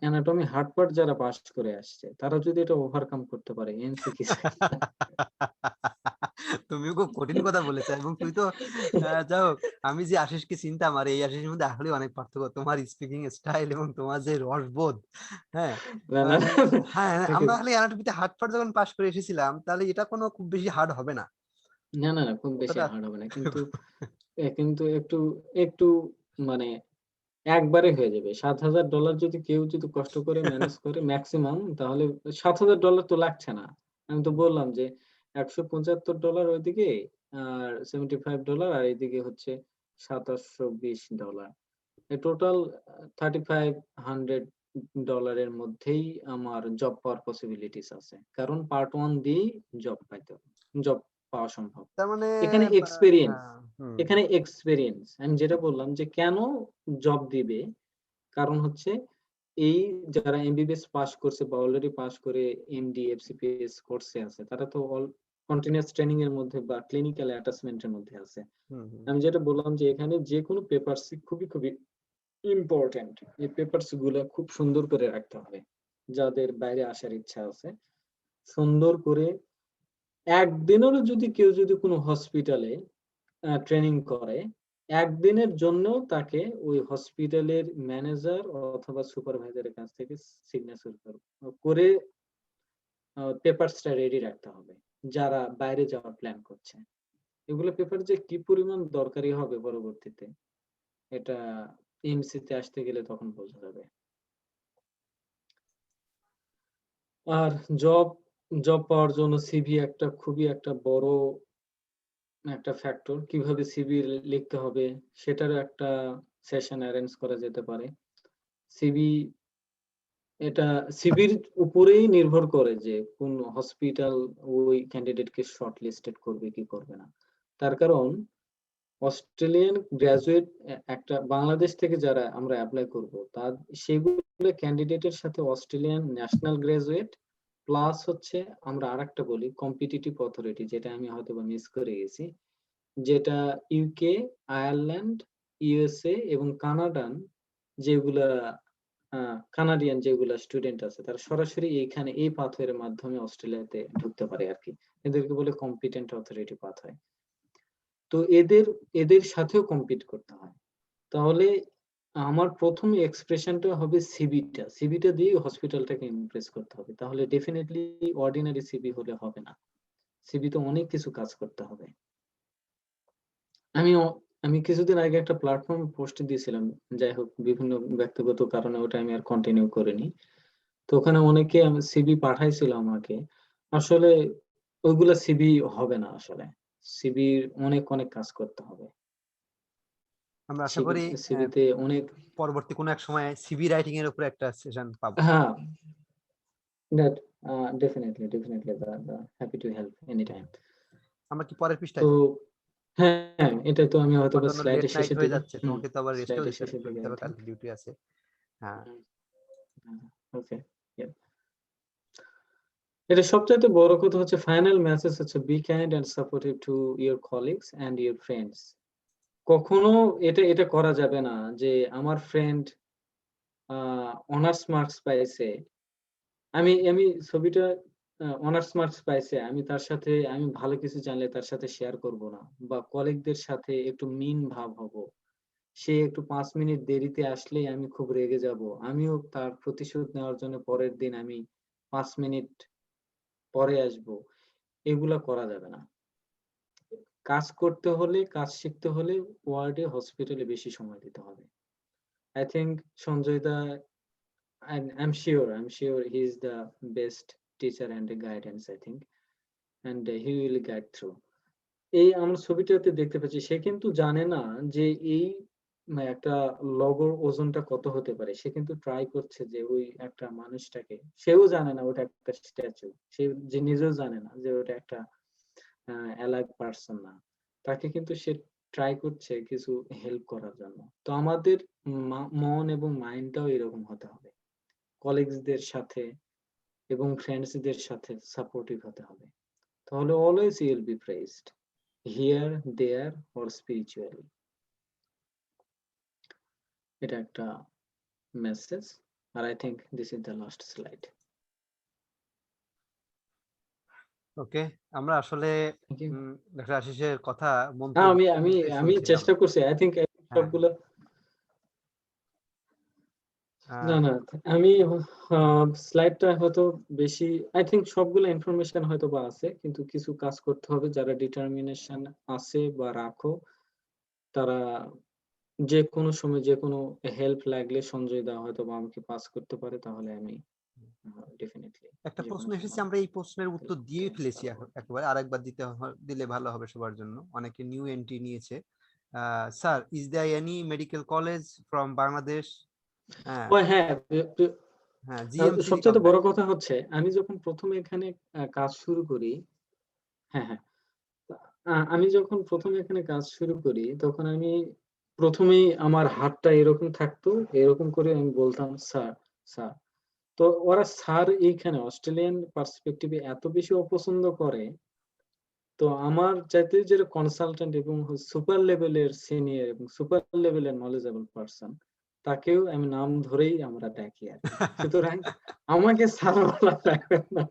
অ্যানাটমি হার্ড পার্ট যারা পাস করে আসছে, তারা যদি এটা ওভারকাম করতে পারে এমসিকিউ তুমিও খুব কঠিন কথা বলেছো এবং তুই তো যাই হোক, আমি যে আশিসকে চিনতাম আর এই আশিসের মধ্যে আসলে অনেক পার্থক্য। তোমার স্পিকিং স্টাইল এবং তোমার যে রসবোধ, হ্যাঁ, না, না, মানে হ্যাঁ, আমরা দেখেন খালি অ্যানাটমিতে হার্ড পার্ট যখন পাস করে এসেছিলাম তাহলে এটা কোনো খুব বেশি হার্ড হবে না। না, খুব বেশি কতটা হার্ড হবে না। কিন্তু একটু মানে একবারে হয়ে যাবে। $৭,০০০ যদি কেউ যদি কষ্ট করে ম্যানেজ করে মেক্সিমাম তাহলে $৭,০০০ তো লাগছে না। আমি তো বললাম যে $১৭৫ ওইদিকে আর $75 আর এদিকে হচ্ছে $২৭২০। এই টোটাল $৩,৫০০ এর মধ্যেই আমার জব পাওয়ার পসিবিলিটিস আছে। কারণ পার্ট 1 দিয়েই জব পাওয়া সম্ভব। তার মানে এখানে এক্সপেরিয়েন্স হ্যাঁ, হুম, এখানে এক্সপেরিয়েন্স আমি যেটা বললাম যে কেন জব দিবে? কারণ হচ্ছে এই যারা এমবিবিএস পাস করছে বা অলরেডি পাস করে এমডি, এফসিপিএস কোর্সে আছে তারা তো কন্টিনিউয়াস ট্রেনিং এর মধ্যে বা ক্লিনিক্যাল অ্যাটাচমেন্ট এর মধ্যে আছে। হুম, হুম, আমি যেটা বললাম যে এখানে যেকোনো পেপারস খুবই ইম্পোর্টেন্ট। এই পেপারস গুলা খুব সুন্দর করে রাখতে হবে। যাদের বাইরে আসার ইচ্ছা আছে। সুন্দর করে একদিনেরও যদি কেউ যদি কোনো হসপিটালে ট্রেনিং করে, একদিনের জন্যও তাকে ওই হসপিটালের ম্যানেজার অথবা সুপারভাইজারের কাছ থেকে সিগনেচার করে পেপারসটা রেডি রাখতে হবে। যারা বাইরে যাওয়ার প্ল্যান করছে। এগুলো পেপার যে কি পরিমাণ দরকারি হবে পরবর্তীতে, এটা এমসিতে আসতে গেলে তখন বোঝা যাবে। আর জব জব পাওয়ার জন্য সিভি একটা খুবই একটা বড় একটা ফ্যাক্টর। কিভাবে সিভি লিখতে হবে সেটারও একটা সেশন এরেঞ্জ করা যেতে পারে। সিভি এটা সিভির উপরেই নির্ভর করে যে কোন হসপিটাল ওই ক্যান্ডিডেটকে শর্ট লিস্টেড করবে কি করবে না। তার কারণ অস্ট্রেলিয়ান গ্র্যাজুয়েট একটা বাংলাদেশ থেকে যারা আমরা এপ্লাই করব তার সেগুলো ক্যান্ডিডেটের সাথে অস্ট্রেলিয়ান ন্যাশনাল গ্র্যাজুয়েট প্লাস হচ্ছে আমরা আরেকটা বলি কম্পিটিটিভ অথরিটি, যেটা আমি হয়তোবা মিস করে গেছি, যেটা ইউকে, আয়ারল্যান্ড, ইউএসএ এবং কানাডান যেগুলা কানাডিয়ান যেগুলা স্টুডেন্ট আছে তারা সরাসরি এইখানে এই পাথওয়ের মাধ্যমে অস্ট্রেলিয়াতে ঢুকতে পারে আর কি। এদেরকে বলে কম্পিটেন্ট অথরিটি পাথওয়ে। তো এদের সাথেও কম্পিট করতে হয়। তাহলে আমার প্রথম এক্সপ্রেশনটা হবে সিবিটা দিয়ে হসপিটালটাকে ইমপ্রেস করতে হবে। তাহলে ডেফিনেটলি অর্ডিনারি সিবি হলে হবে না, সিবিতে অনেক কিছু কাজ করতে হবে। আমি কিছুদিন আগে একটা প্ল্যাটফর্মে পোস্ট দিয়েছিলাম, যাই হোক বিভিন্ন ব্যক্তিগত কারণে ওটা আমি আর কন্টিনিউ করিনি। তো ওখানে অনেকে সিবি পাঠাইছিল আমাকে। আসলে ওইগুলা সিবি হবে না, আসলে সিবির অনেক অনেক কাজ করতে হবে। আমরা আশা করি সিবিতে অনেক পরবর্তী কোনো এক সময় সিভি রাইটিং এর উপরে একটা সেশন পাবো। হ্যাঁ, that definitely happy to help anytime. আমরা কি পরের তো পৃষ্ঠায় হ্যাঁ, এটা তো আমি হয়তো তোমার জন্য স্লাইডের লেট নাইট শেষের হয়ে দিকে যাচ্ছে, তোমাকে তো আবার রেস্টও স্লাইডের শেষের দিকে দিতে হবে, I think. কালকে ডিউটি আছে। হ্যাঁ Okay, yeah. এটা সবচাইতে বড় কথা হচ্ছে ফাইনাল মেসেজ হচ্ছে be kind and supportive to your colleagues and your friends. কখনো এটা করা যাবে না যে আমার ফ্রেন্ড অনার্স মার্কস পাইছে, আমি ছবিটা অনার্স মার্কস পাইছে, আমি তার সাথে আমি ভালো কিছু জানলে তার সাথে শেয়ার করব না, বা কলিগদের সাথে একটু মিন ভাব হব। সে একটু 5 মিনিট দেরিতে আসলেই আমি খুব রেগে যাব, আমিও তার প্রতিশোধ নেওয়ার জন্য পরের দিন আমি 5 মিনিট পরে আসব। এগুলা করা যাবে না। কাজ করতে হলে, কাজ শিখতে হলে ওয়ার্ডে হসপিটালে বেশি সময় দিতে হবে। I think Sanjay the, I'm sure he is the best teacher and guidance, I think, and he will guide through. এই আমরা ছবিটাতে দেখতে পাচ্ছি সে কিন্তু জানে না যে এই একটা লগোর ওজনটা কত হতে পারে। সে কিন্তু ট্রাই করছে যে ওই একটা মানুষটাকে, সেও জানে না ওটা একটা স্ট্যাচু, সে যে নিজেও জানে না যে ওটা একটা অ্যালাইভ পারসন না, তাকে কিন্তু সে ট্রাই করছে কিছু হেল্প করার জন্য। তো আমাদের মন এবং মাইন্ডটাও এরকম হতে হবে, কলিগসদের সাথে এবং ফ্রেন্ডসদের সাথে সাপোর্টিভ হতে হবে। তাহলে always you will be praised here, there or spiritually. এটা একটা মেসেজ। আর I think this is the last slide. Okay, আমরা আসলে ডক্টর আশিসের কথা মন আমি চেষ্টা করছি, আই থিংক সবগুলো না আমি স্লাইডটা হয়তো বেশি, আই থিংক সবগুলো ইনফরমেশন হয়তো বা আছে, কিন্তু কিছু কাজ করতে হবে। যারা ডিটারমিনেশন আছে বা রাখো, তারা যে কোনো সময় যে কোনো হেল্প লাগলে সঞ্জয় দা হয়তো বা আমাকে পাস করতে পারে, তাহলে আমি ডেফিনেটলি। একটা প্রশ্ন এসেছে, আমরা এই প্রশ্নের উত্তর দিয়ে ফেলেছি, একেবারে আরেকবার দিলে ভালো হবে সবার জন্য। অনেকে নিউ এন্ট্রি নিয়েছে। Sir, is there any medical college from Bangladesh? হ্যাঁ, জিএমসি সবচেয়ে বড় কথা হচ্ছে আমি যখন প্রথমে এখানে কাজ শুরু করি, আমি যখন প্রথমে এখানে কাজ শুরু করি, তখন আমি প্রথমেই আমার হাতটা এরকম থাকতো, এরকম করে আমি বলতাম স্যার স্যার। তো ওরা স্যার এইখানে অস্ট্রেলিয়ান পার্সপেক্টিভে এত বেশি অপছন্দ করে, তো আমার চাইতে যে কনসালটেন্ট এবং সুপার লেভেলের সিনিয়র এবং সুপার লেভেলের নলেজেবল পারসন, তাকেও আমি নাম ধরেই আমরা ডাকি আর কি। সুতরাং আমাকে স্যার বলা লাগবে না।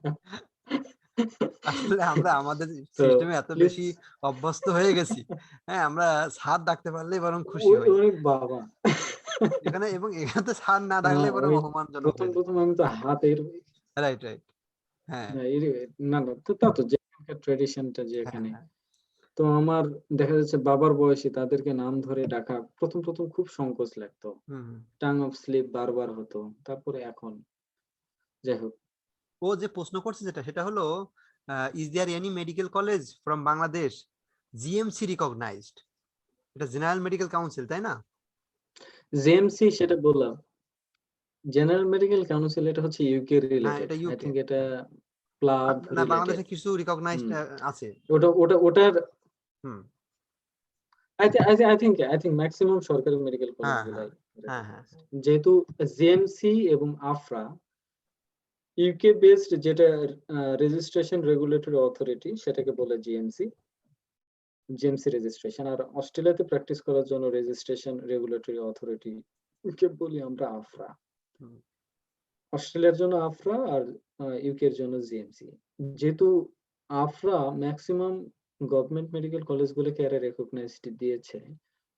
আসলে আমরা আমাদের তো সিস্টেমে এত প্লিজ, বেশি অভ্যস্ত হয়ে গেছি। হ্যাঁ, আমরা স্যার ডাকতে পারলেই বরং খুশি হই ওরে বাবা, এখানে, এবং এখানে তো স্যার না ডাকলে বরং ওই অপমানজনক প্রথম হয়ে যায়। প্রথম আমি তো হাতের রাইট রাইট। হ্যাঁ না তো তা তো যে ট্রেডিশনটা যে হ্যাঁ এখানে, হ্যাঁ। তো আমার দেখা যাচ্ছে বাবার বয়সী তাদেরকে নাম ধরে ডাকা প্রথম প্রথম খুব সংকোচ লাগতো, টাং অফ স্লিপ বারবার হতো। তারপরে এখন যাই হোক। ও যে প্রশ্ন করছে সেটা হলো, is there any medical college from Bangladesh GMC recognised? এটা জেনারেল মেডিকেল কাউন্সিল, তাই না? জেএমসি সেটা বললাম, জেনারেল মেডিকেল কাউন্সিল, এটা হচ্ছে ইউকে হ্যাঁ, রিলেটেড। এটা আই ইউকে। থিংক এটা ক্লাব না, রিলেটেড। বাংলাদেশে কিছু রিকগনাইজড আছে। ওটার হুম I think ম্যাক্সিমাম সরকারি মেডিকেল হ্যাঁ কলেজগুলাই হ্যাঁ হ্যাঁ যেহেতু জিএমসি এবং আফরা ইউকে বেসড যেটা রেজিস্ট্রেশন রেগুলেটরি অথরিটি সেটাকে বলে জিএমসি রেজিস্ট্রেশন, আর অস্ট্রেলিয়াতে প্র্যাকটিস করার জন্য রেজিস্ট্রেশন রেগুলেটরি অথরিটি কে বলি আমরা আফরা। হুম। অস্ট্রেলিয়ার জন্য আফরা আর ইউকে এর জন্য জিএমসি। যেহেতু আফরা ম্যাক্সিমাম গভর্নমেন্ট মেডিকেল কলেজগুলোকে এরা রেকগনাইজড দিয়েছে,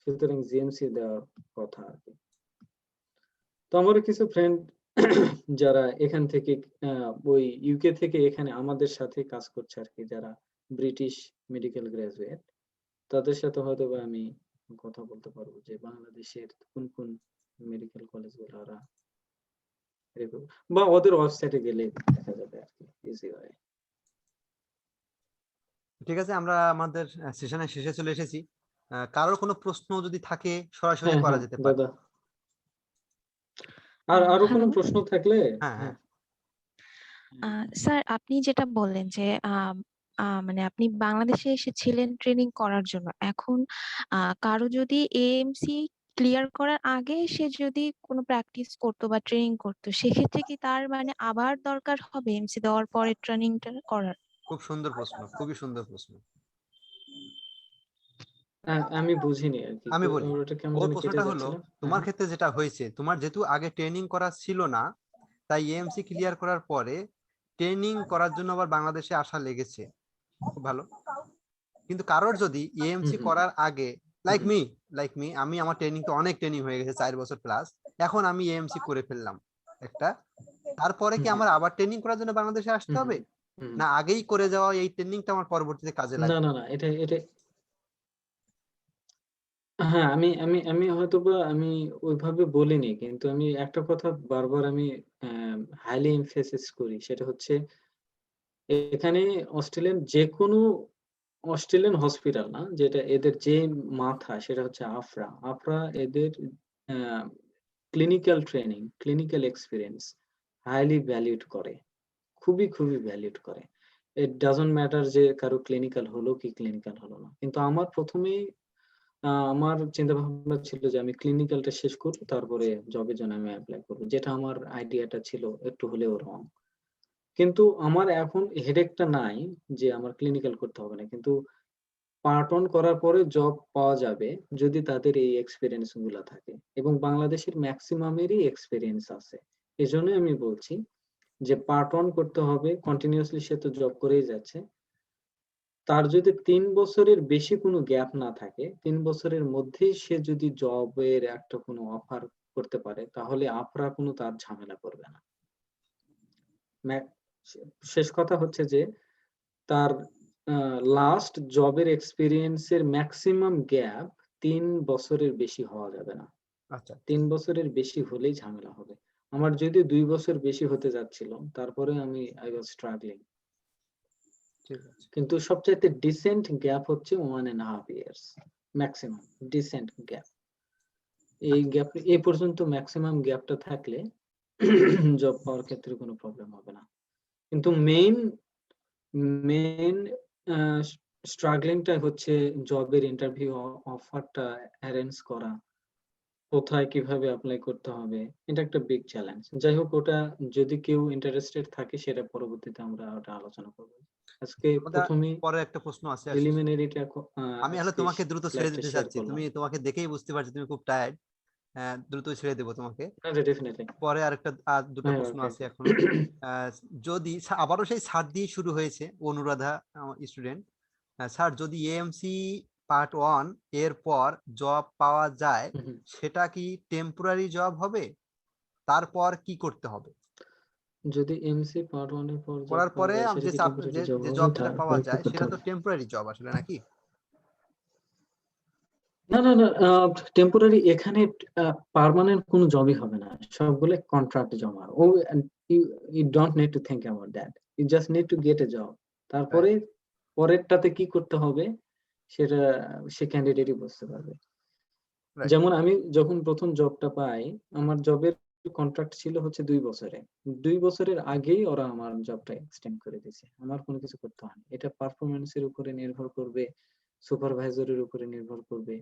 সুতরাং জিএমসি দেওয়ার কথা আর কি। তো আমারও কিছু ফ্রেন্ড যারা এখান থেকে ওই ইউকে থেকে এখানে আমাদের সাথে কাজ করছে আর কি, যারা ব্রিটিশ মেডিকেল গ্রাজুয়েট, তাদের সাথে হয়তো বা আমি কথা বলতে পারবো যে বাংলাদেশের কোন কোন মেডিকেল কলেজগুলো ওরা বা ওদের ওয়েবসাইটে গেলে দেখা যাবে আর কি, ইজি হয়। ঠিক আছে, আমরা আমাদের সেশনের শেষে চলে এসেছি। কারোর কোনো প্রশ্ন যদি থাকে সরাসরি হ্যাঁ করা হ্যাঁ যেতে পারে। দাদা, আর আরো কোনো হ্যালো প্রশ্ন থাকলে হ্যাঁ হ্যাঁ স্যার, আপনি যেটা বললেন যে মানে আপনি বাংলাদেশে এসেছিলেন ট্রেনিং করার জন্য। এখন কারো যদি এএমসি ক্লিয়ার করার আগে সে যদি কোনো প্র্যাকটিস করতো বা ট্রেনিং করতো, সেক্ষেত্রে কি তার মানে আবার দরকার হবে এমসি দেওয়ার পরে ট্রেনিংটা করার? খুব সুন্দর প্রশ্ন, খুবই সুন্দর প্রশ্ন। আমি বুঝিনি আর কি, আমি বলি, ওটা কেমন ওর যেন কেটে প্রশ্নটা হলো যাচ্ছিল। তোমার ক্ষেত্রে যেটা হয়েছে, তোমার যেহেতু আগে ট্রেনিং করা ছিল না, তাই এএমসি ক্লিয়ার করার পরে ট্রেনিং করার জন্য আবার বাংলাদেশে আসা লেগেছে। খুব ভালো। কিন্তু কারোর যদি এএমসি হুম করার আগে, লাইক হুম মি লাইক মি আমি আমার ট্রেনিং তো অনেক ট্রেনিং হয়ে গেছে 4 বছর প্লাস, এখন আমি এএমসি করে ফেললাম একটা, তারপরে কি হুম আমার আবার ট্রেনিং করার জন্য বাংলাদেশে আসতে হুম হবে, হুম না আগেই করে যাওয়া এই ট্রেনিংটা আমার পরবর্তীতে কাজে না লাগবে? না না, এটা এটা হ্যাঁ, আমি হয়তোবা আমি ওইভাবে বলিনি। কিন্তু আমি একটা কথা বারবার আমি হাইলি এমফেসিস করি। সেটা হচ্ছে এখানে যেকোনো অস্ট্রেলিয়ান হসপিটাল না, যেটা এদের যে মাথা সেটা হচ্ছে আফরা। আফরা এদের uh clinical training, clinical experience highly valued করে। খুবই ভ্যালিউড করে। ইট ডাজন্ট ম্যাটার যে কারো ক্লিনিক্যাল হলো কি ক্লিনিক্যাল হলো না। কিন্তু আমার ১ম এই আমার চিন্তাভাবনা ছিল যে আমি ক্লিনিক্যালটা শেষ করব, তারপরে জবের জন্য আমি এপ্লাই করব। যেটা আমার আইডিয়াটা ছিল একটু হলেও রং। কিন্তু আমার এখন হেডেকটা নাই যে আমার ক্লিনিক্যাল করতে হবে না। কিন্তু পার্ট 1 করার পরে জব পাওয়া যাবে যদি তাদের এই এক্সপেরিয়েন্স গুলা থাকে। এবং বাংলাদেশের মেক্সিমামেরই এক্সপেরিয়েন্স আছে। এজন্যই আমি বলছি যে পার্ট 1 করতে হবে। কন্টিনিউয়াসলি সে তো জব করেই যাচ্ছে। তার যদি ৩ বছরের বেশি কোনো গ্যাপ না থাকে, ৩ বছরের মধ্যেই সে যদি জবের একটা কোনো অফার করতে পারে, তাহলে আফরা কোনো তার ঝামেলা করবে না। ম্যা শেষ কথা হচ্ছে যে তার লাস্ট জবের এক্সপেরিয়েন্স এর মেক্সিমাম গ্যাপ ৩ বছরের বেশি হওয়া যাবে না। আচ্ছা ৩ বছরের বেশি হলেই ঝামেলা হবে। আমার যদিও ২ বছর বেশি হতে যাচ্ছিল, তারপরে I was struggling। ঠিক আছে। কিন্তু সবচাইতে ডিসেন্ট গ্যাপ হচ্ছে 1.5 ইয়ার্স ম্যাক্সিমাম ডিসেন্ট গ্যাপ। এই গ্যাপ এই পর্যন্ত ম্যাক্সিমাম গ্যাপটা থাকলে জব পাওয়ার ক্ষেত্রে কোনো প্রবলেম হবে না। কিন্তু মেইন স্ট্রাগলিংটা হচ্ছে জবের ইন্টারভিউ অফারটা অ্যারেঞ্জ করা। কোথায় কিভাবে এপ্লাই করতে হবে? এটা একটা বিগ চ্যালেঞ্জ। যাই হোক, ওটা যদি কেউ ইন্টারেস্টেড থাকে সেটা পরবর্তীতে আমরা ওটা আলোচনা করব। আজকে আমাদের ১ম এই পরে একটা প্রশ্ন আছে আশিস। প্রিলিমিনারিটা আমি হলে আজকে তোমাকে দ্রুত ছেড়ে স্লাইডটা দিতে শেয়ার চাচ্ছি, করলাম। তুমি তোমাকে দেখেই বুঝতে পারছি তুমি খুব টায়ার্ড। দ্রুত ছেড়ে দেবো তোমাকে। আচ্ছা, ডেফিনিটলি। পরে আরেকটা দুটো হ্যাঁ, প্রশ্ন ওকে, আছে ওকে। এখনো। যদি আবারও সেই স্যার দিয়ে শুরু হয়েছে, অনুরাধা স্টুডেন্ট। স্যার, যদি এএমসি পার্ট 1 এর পর জব পাওয়া যায়, হুম, হুম। সেটা কি টেম্পোরারি জব হবে? তারপর কি করতে হবে? যদি এমসি পার্ট 1 এর পর জব করার পাওয়া পরে যায় সেটা যে কি টেম্পোরারি জব যে হবে, জব যেটা পাওয়া তারপরে কি যায় করতে সেটা তো হবে? টেম্পোরারি জব আসলে, নাকি? না, না, না, টেম্পোরারি এখানে পার্মানেন্ট কোনো জবই হবে না। সবগুলো কন্ট্রাক্ট জমা। You you don't need to think about that. You just need to get a job. তারপরে রাইট পরেরটাতে কি করতে হবে সেটা সে ক্যান্ডিডেটই বুঝতে পারবে। রাইট যেমন আমি যখন ১ম জবটা পাই, আমার জবের কন্ট্রাক্ট ছিল হচ্ছে ২ বছরের। ২ বছরের আগেই ওরা আমার জবটা এক্সটেন্ড করে দিয়েছে। আমার কোনো কিছু করতে হয়নি। এটা পারফরম্যান্স এর উপরে নির্ভর করবে সুপারভাইজরের উপরে নির্ভর করবে।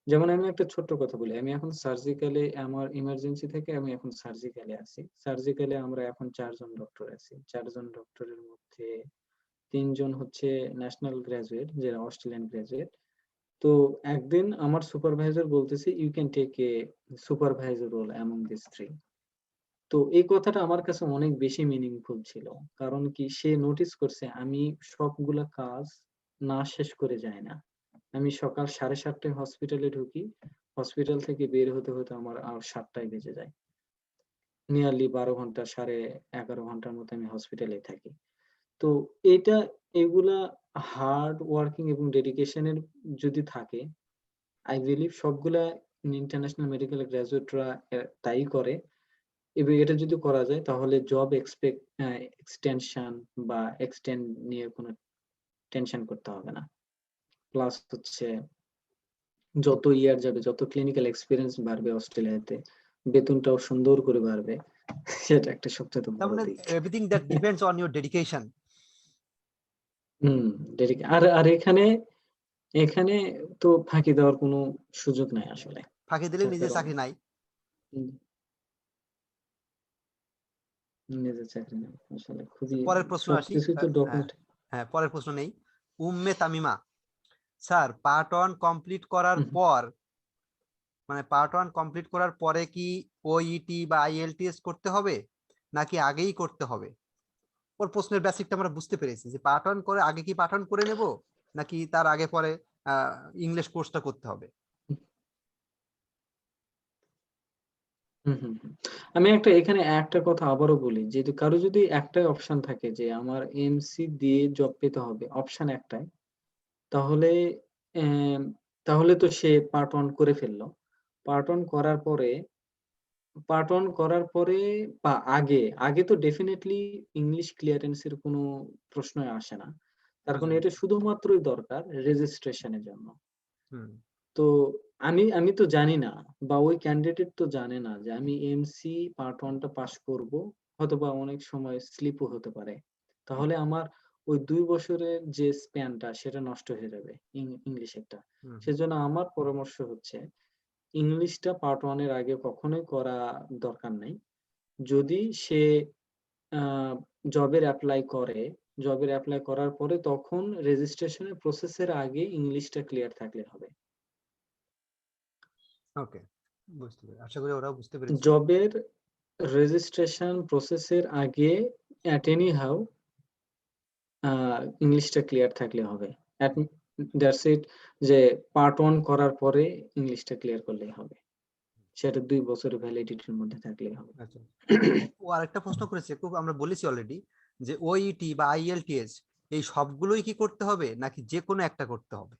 যেমন আমি একটা ছোট্ট কথা বলি। আমি এখন সার্জিক্যালে আমার ইমার্জেন্সি থেকে আমি এখন সার্জিক্যালে আছি। সার্জিক্যালে আমরা এখন ৪ জন ডক্টর আছি। ৪ জন ডক্টরের মধ্যে ৩ জন হচ্ছে ন্যাশনাল গ্র্যাজুয়েট, যারা অস্ট্রেলিয়ান গ্র্যাজুয়েট। তো একদিন আমার সুপারভাইজার বলতেছে, "you can take a supervisor role among this 3।" তো এই কথাটা আমার কাছে অনেক বেশি মিনিংফুল ছিল। কারণ কি, সে নোটিস করছে আমি সবগুলা কাজ না শেষ করে যাই না। আমি সকাল ৭:৩০ টায় হসপিটালে ঢুকি। হসপিটাল থেকে বের হতে, হতে আমার ৭ টায় বেজে যায়। নিয়ারলি ১২ ঘন্টা, ১১.৫ ঘন্টার মতো আমি হসপিটালেই থাকি। তো এটা এগুলা হার্ড ওয়ার্কিং এবং ডেডিকেশন এর যদি থাকে, আই বিলিভ সবগুলা ইন্টারন্যাশনাল মেডিকেল গ্র্যাজুয়েটরা তাই করে। এবং এটা যদি করা যায় তাহলে জব এক্সটেনশন বা এক্সটেন্ড নিয়ে কোনো টেনশন করতে হবে না। প্লাস হচ্ছে যত ইয়ার যাবে, যত ক্লিনিক্যাল এক্সপেরিয়েন্স বাড়বে অস্ট্রেলিয়াতে, বেতনটাও সুন্দর করে বাড়বে। সেটা একটা সবচেয়ে তার বড় মানে দিক। Everything that depends on your dedication. Hmm, আর আর এখানে এখানে তো ফাঁকি দেওয়ার কোনো সুযোগ নাই আসলে। ফাঁকি দিলে নিজের কারণ চাকরি নাই। হুম, নিজের চাকরি নেই। আসলে খুবই পরের প্রশ্ন আসি। সবকিছুই তো ডকুমেন্ট। হ্যাঁ, পরের প্রশ্ন নেই। Umme Tamima, sir part 1 complete করার হুম, পর, মানে পার্ট 1 কমপ্লিট করার পরে কি ওইটি বা আইএলটিএস করতে হবে নাকি আগেই করতে হবে? ওর প্রশ্নের বেসিকটা আমরা বুঝতে পেরেছি যে পার্ট 1 করে আগে কি পার্ট 1 করে নেব নাকি তার আগে পরে ইংলিশ কোর্সটা করতে হবে? হুম, হুম, হুম। আমি এখানে একটা কথা আবারও বলি যে কারো যদি একটাই অপশন থাকে যে আমার এমসি দিয়ে জব পেতে হবে, অপশন একটাই, তাহলে এম তাহলে তো সে পার্ট 1 করে ফেলল। পার্ট 1 করার পরে পার্ট 1 করার পরে বা আগে তো ডেফিনিটলি ইংলিশ ক্লিয়ারেন্স এর কোনো প্রশ্নই আসে না। তার কারণ এটা শুধুমাত্রই দরকার রেজিস্ট্রেশন এর জন্য। হুম, তো আমি তো জানি না, বা ওই ক্যান্ডিডেট তো জানে না যে আমি এমসি পার্ট 1 টা পাস করব। হয়তোবা অনেক সময় স্লিপও হতে পারে। তাহলে আমার ওই ২ বছরের যে স্প্যানটা সেটা নষ্ট হয়ে যাবে ইংলিশেরটা। হুম, সেজন্য আমার পরামর্শ হচ্ছে ইংলিশটা পার্ট 1 এর আগে কখনোই করা দরকার নাই। যদি সে আ জবের এপ্লাই করার পরে তখন রেজিস্ট্রেশন এর প্রসেস এর আগে ইংলিশটা ক্লিয়ার থাকলে হবে। ওকে, বুঝতে পেরেছি। আশা করি ওরাও বুঝতে পেরেছে। জবের রেজিস্ট্রেশন প্রসেসের আগে এট এনি হাউ আ ইংলিশটা ক্লিয়ার থাকলে হবে। এট দ্যাটস ইট, যে পার্ট 1 করার পরে ইংলিশটা ক্লিয়ার করলেই হবে। সেটা ২ বছরের ভ্যালিডিটির মধ্যে থাকলেই হবে। আচ্ছা, ও আরেকটা প্রশ্ন করেছে, খুব আমরা বলেছি অলরেডি যে ওইটি বা আইএলটিএস এই সবগুলোই কি করতে হবে নাকি যে কোনো একটা করতে হবে?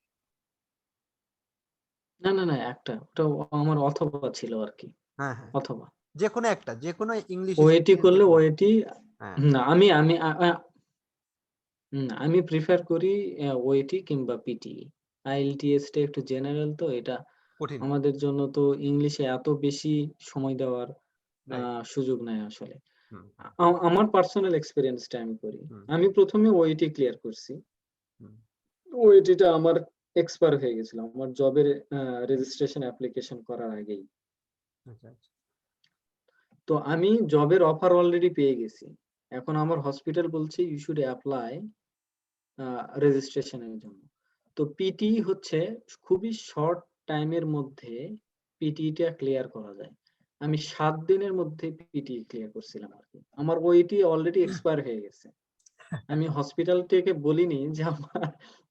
না, না, না, একটা। ওটা আমার অথবা ছিল আরকি। হ্যাঁ, হ্যাঁ, অথবা। যে কোনো একটা, যে কোনো ইংলিশ ওএটি স্পিকিং যে করলে কোনো। ওএটি। হ্যাঁ, না, আমি আমি আ আ আমি প্রিফার করি ওএটি কিংবা পিটি। আইএলটিএস টা একটু জেনারেল, তো এটা কঠিন। আমাদের জন্য তো ইংলিশে এত বেশি সময় দেওয়ার আ রাইট। সুযোগ নাই আসলে। হুম, আমার পার্সোনাল এক্সপেরিয়েন্স টা আমি করি। হুম, আমি ১ম এ ওএটি ক্লিয়ার করছি। হুম। ওএটি টা আমার এক্সপায়ার হয়ে গেছিল। আমার জবের রেজিস্ট্রেশন অ্যাপ্লিকেশন করার আগেই। আচ্ছা, আচ্ছা। তো আমি জবের অফার অলরেডি পেয়ে গেছি। এখন আমার হসপিটাল বলছে you should apply a registration এর জন্য। তো পিটি হচ্ছে খুবই শর্ট টাইম এর মধ্যে পিটি টা ক্লিয়ার করা যায়। আমি ৭ দিনের মধ্যে পিটি ক্লিয়ার করছিলাম আরকি। আমার ওইটি অলরেডি এক্সপায়ার হয়ে গেছে। আমি হসপিটাল থেকে বলিনি যে আমার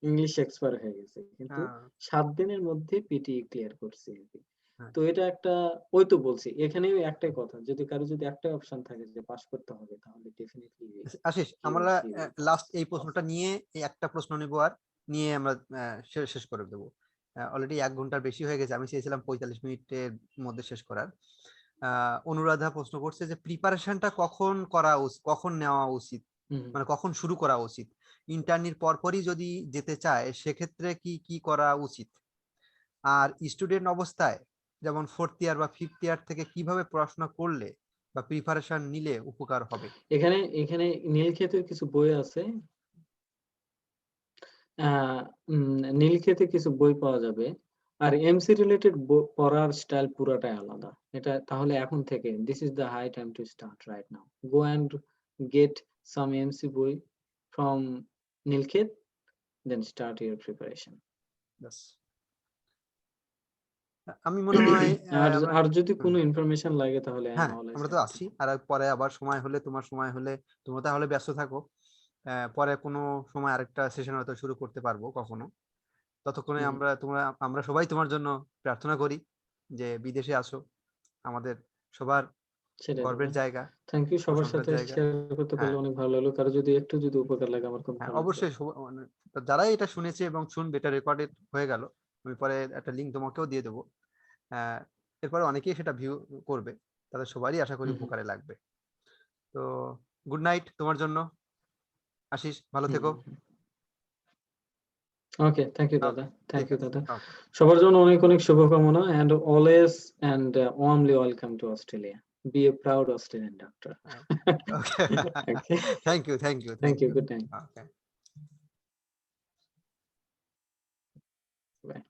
ইংলিশ এক্সপায়ার হয়ে গেছে। কিন্তু আহ, ৭ দিনের মধ্যে পিটি ক্লিয়ার করছি আরকি। হ্যাঁ। তো এটা একটা, ওই তো বলছি এখানেও একটাই কথা। কারো যদি একটাই অপশন থাকে যে পাস করতে হবে তাহলে ডেফিনিটলি আশিস, হি অর আমরা শি উইল পাস। লাস্ট এই প্রশ্নটা নিয়ে, এই একটা প্রশ্ন নেব আর নিয়ে আমরা শেষ করে দেবো। অলরেডি ১ ঘন্টার বেশি হয়ে গেছে, আমি চেয়েছিলাম ৪৫ মিনিটের মধ্যে শেষ করার। অনুরাধা প্রশ্ন করছে যে প্রিপারেশনটা কখন নেওয়া উচিত, হুম। মানে কখন শুরু করা উচিত? ইন্টার্নির পরপরই যদি যেতে চায় সেক্ষেত্রে কি কি করা উচিত? আর স্টুডেন্ট অবস্থায় যেমন 4th ইয়ার বা 5th ইয়ার থেকে কিভাবে পড়াশোনা করলে বা প্রিপারেশন নিলে উপকার হবে? এখানে এখানে নীলক্ষেতের কিছু বই আছে। আ নীলক্ষেতে কিছু বই পাওয়া যাবে। আর এমসি রিলেটেড পড়ার স্টাইল পুরাটাই আলাদা। এটা তাহলে এখন থেকে this is the high time to start right now. Go and get some MC বই from Nilkhet, then start your preparation. ব্যাস। আমি মনে হয় আর আমরা আর যদি হুম, কোনো ইনফরমেশন লাগে তাহলে I'm হ্যাঁ always আমরা তো happy to আছি। help. আর পরে আবার সময় হলে তোমার সময় হলে তোমরা তাহলে ব্যস্ত থাকো। পরে কোনো সময় আরেকটা সেশন হয়তো শুরু করতে পারবো কখনো। ততক্ষণে হুম, আমরা সবাই তোমার জন্য প্রার্থনা করি যে বিদেশে আসো, আমাদের সবার সেটাই দাদা। গর্বের জায়গা, থ্যাংক ইউ, সবার প্রশংসার সাথে জায়গা। শেয়ার করতে পারলে হ্যাঁ অনেক ভালো লাগলো। কারো যদি একটু যদি উপকার লাগে আমার খুব হ্যাঁ ভালো লাগবে। অবশ্যই মানে যারাই এটা শুনেছে এবং শুনবে, এটা রেকর্ডেড হয়ে গেল, আমি পরে একটা লিঙ্ক তোমাকেও দিয়ে দেবো। এরপরে অনেকেই সেটা ভিউ করবে, তাদের সবারই আশা করি হুম, হুম, উপকারে লাগবে। তো গুড নাইট তোমার জন্য, আশিস, ভালো হুম, থেকো। হুম। ওকে, থ্যাংক ইউ দাদা। ওকে, থ্যাংক ঠিক ইউ আছে, দাদা। ওকে। সবার জন্য অনেক, অনেক শুভকামনা and always and warmly welcome to Australia. Be a proud Australian doctor. Okay, Okay. Thank you, thank you, Thank thank you. You. Good night. Okay. Bye.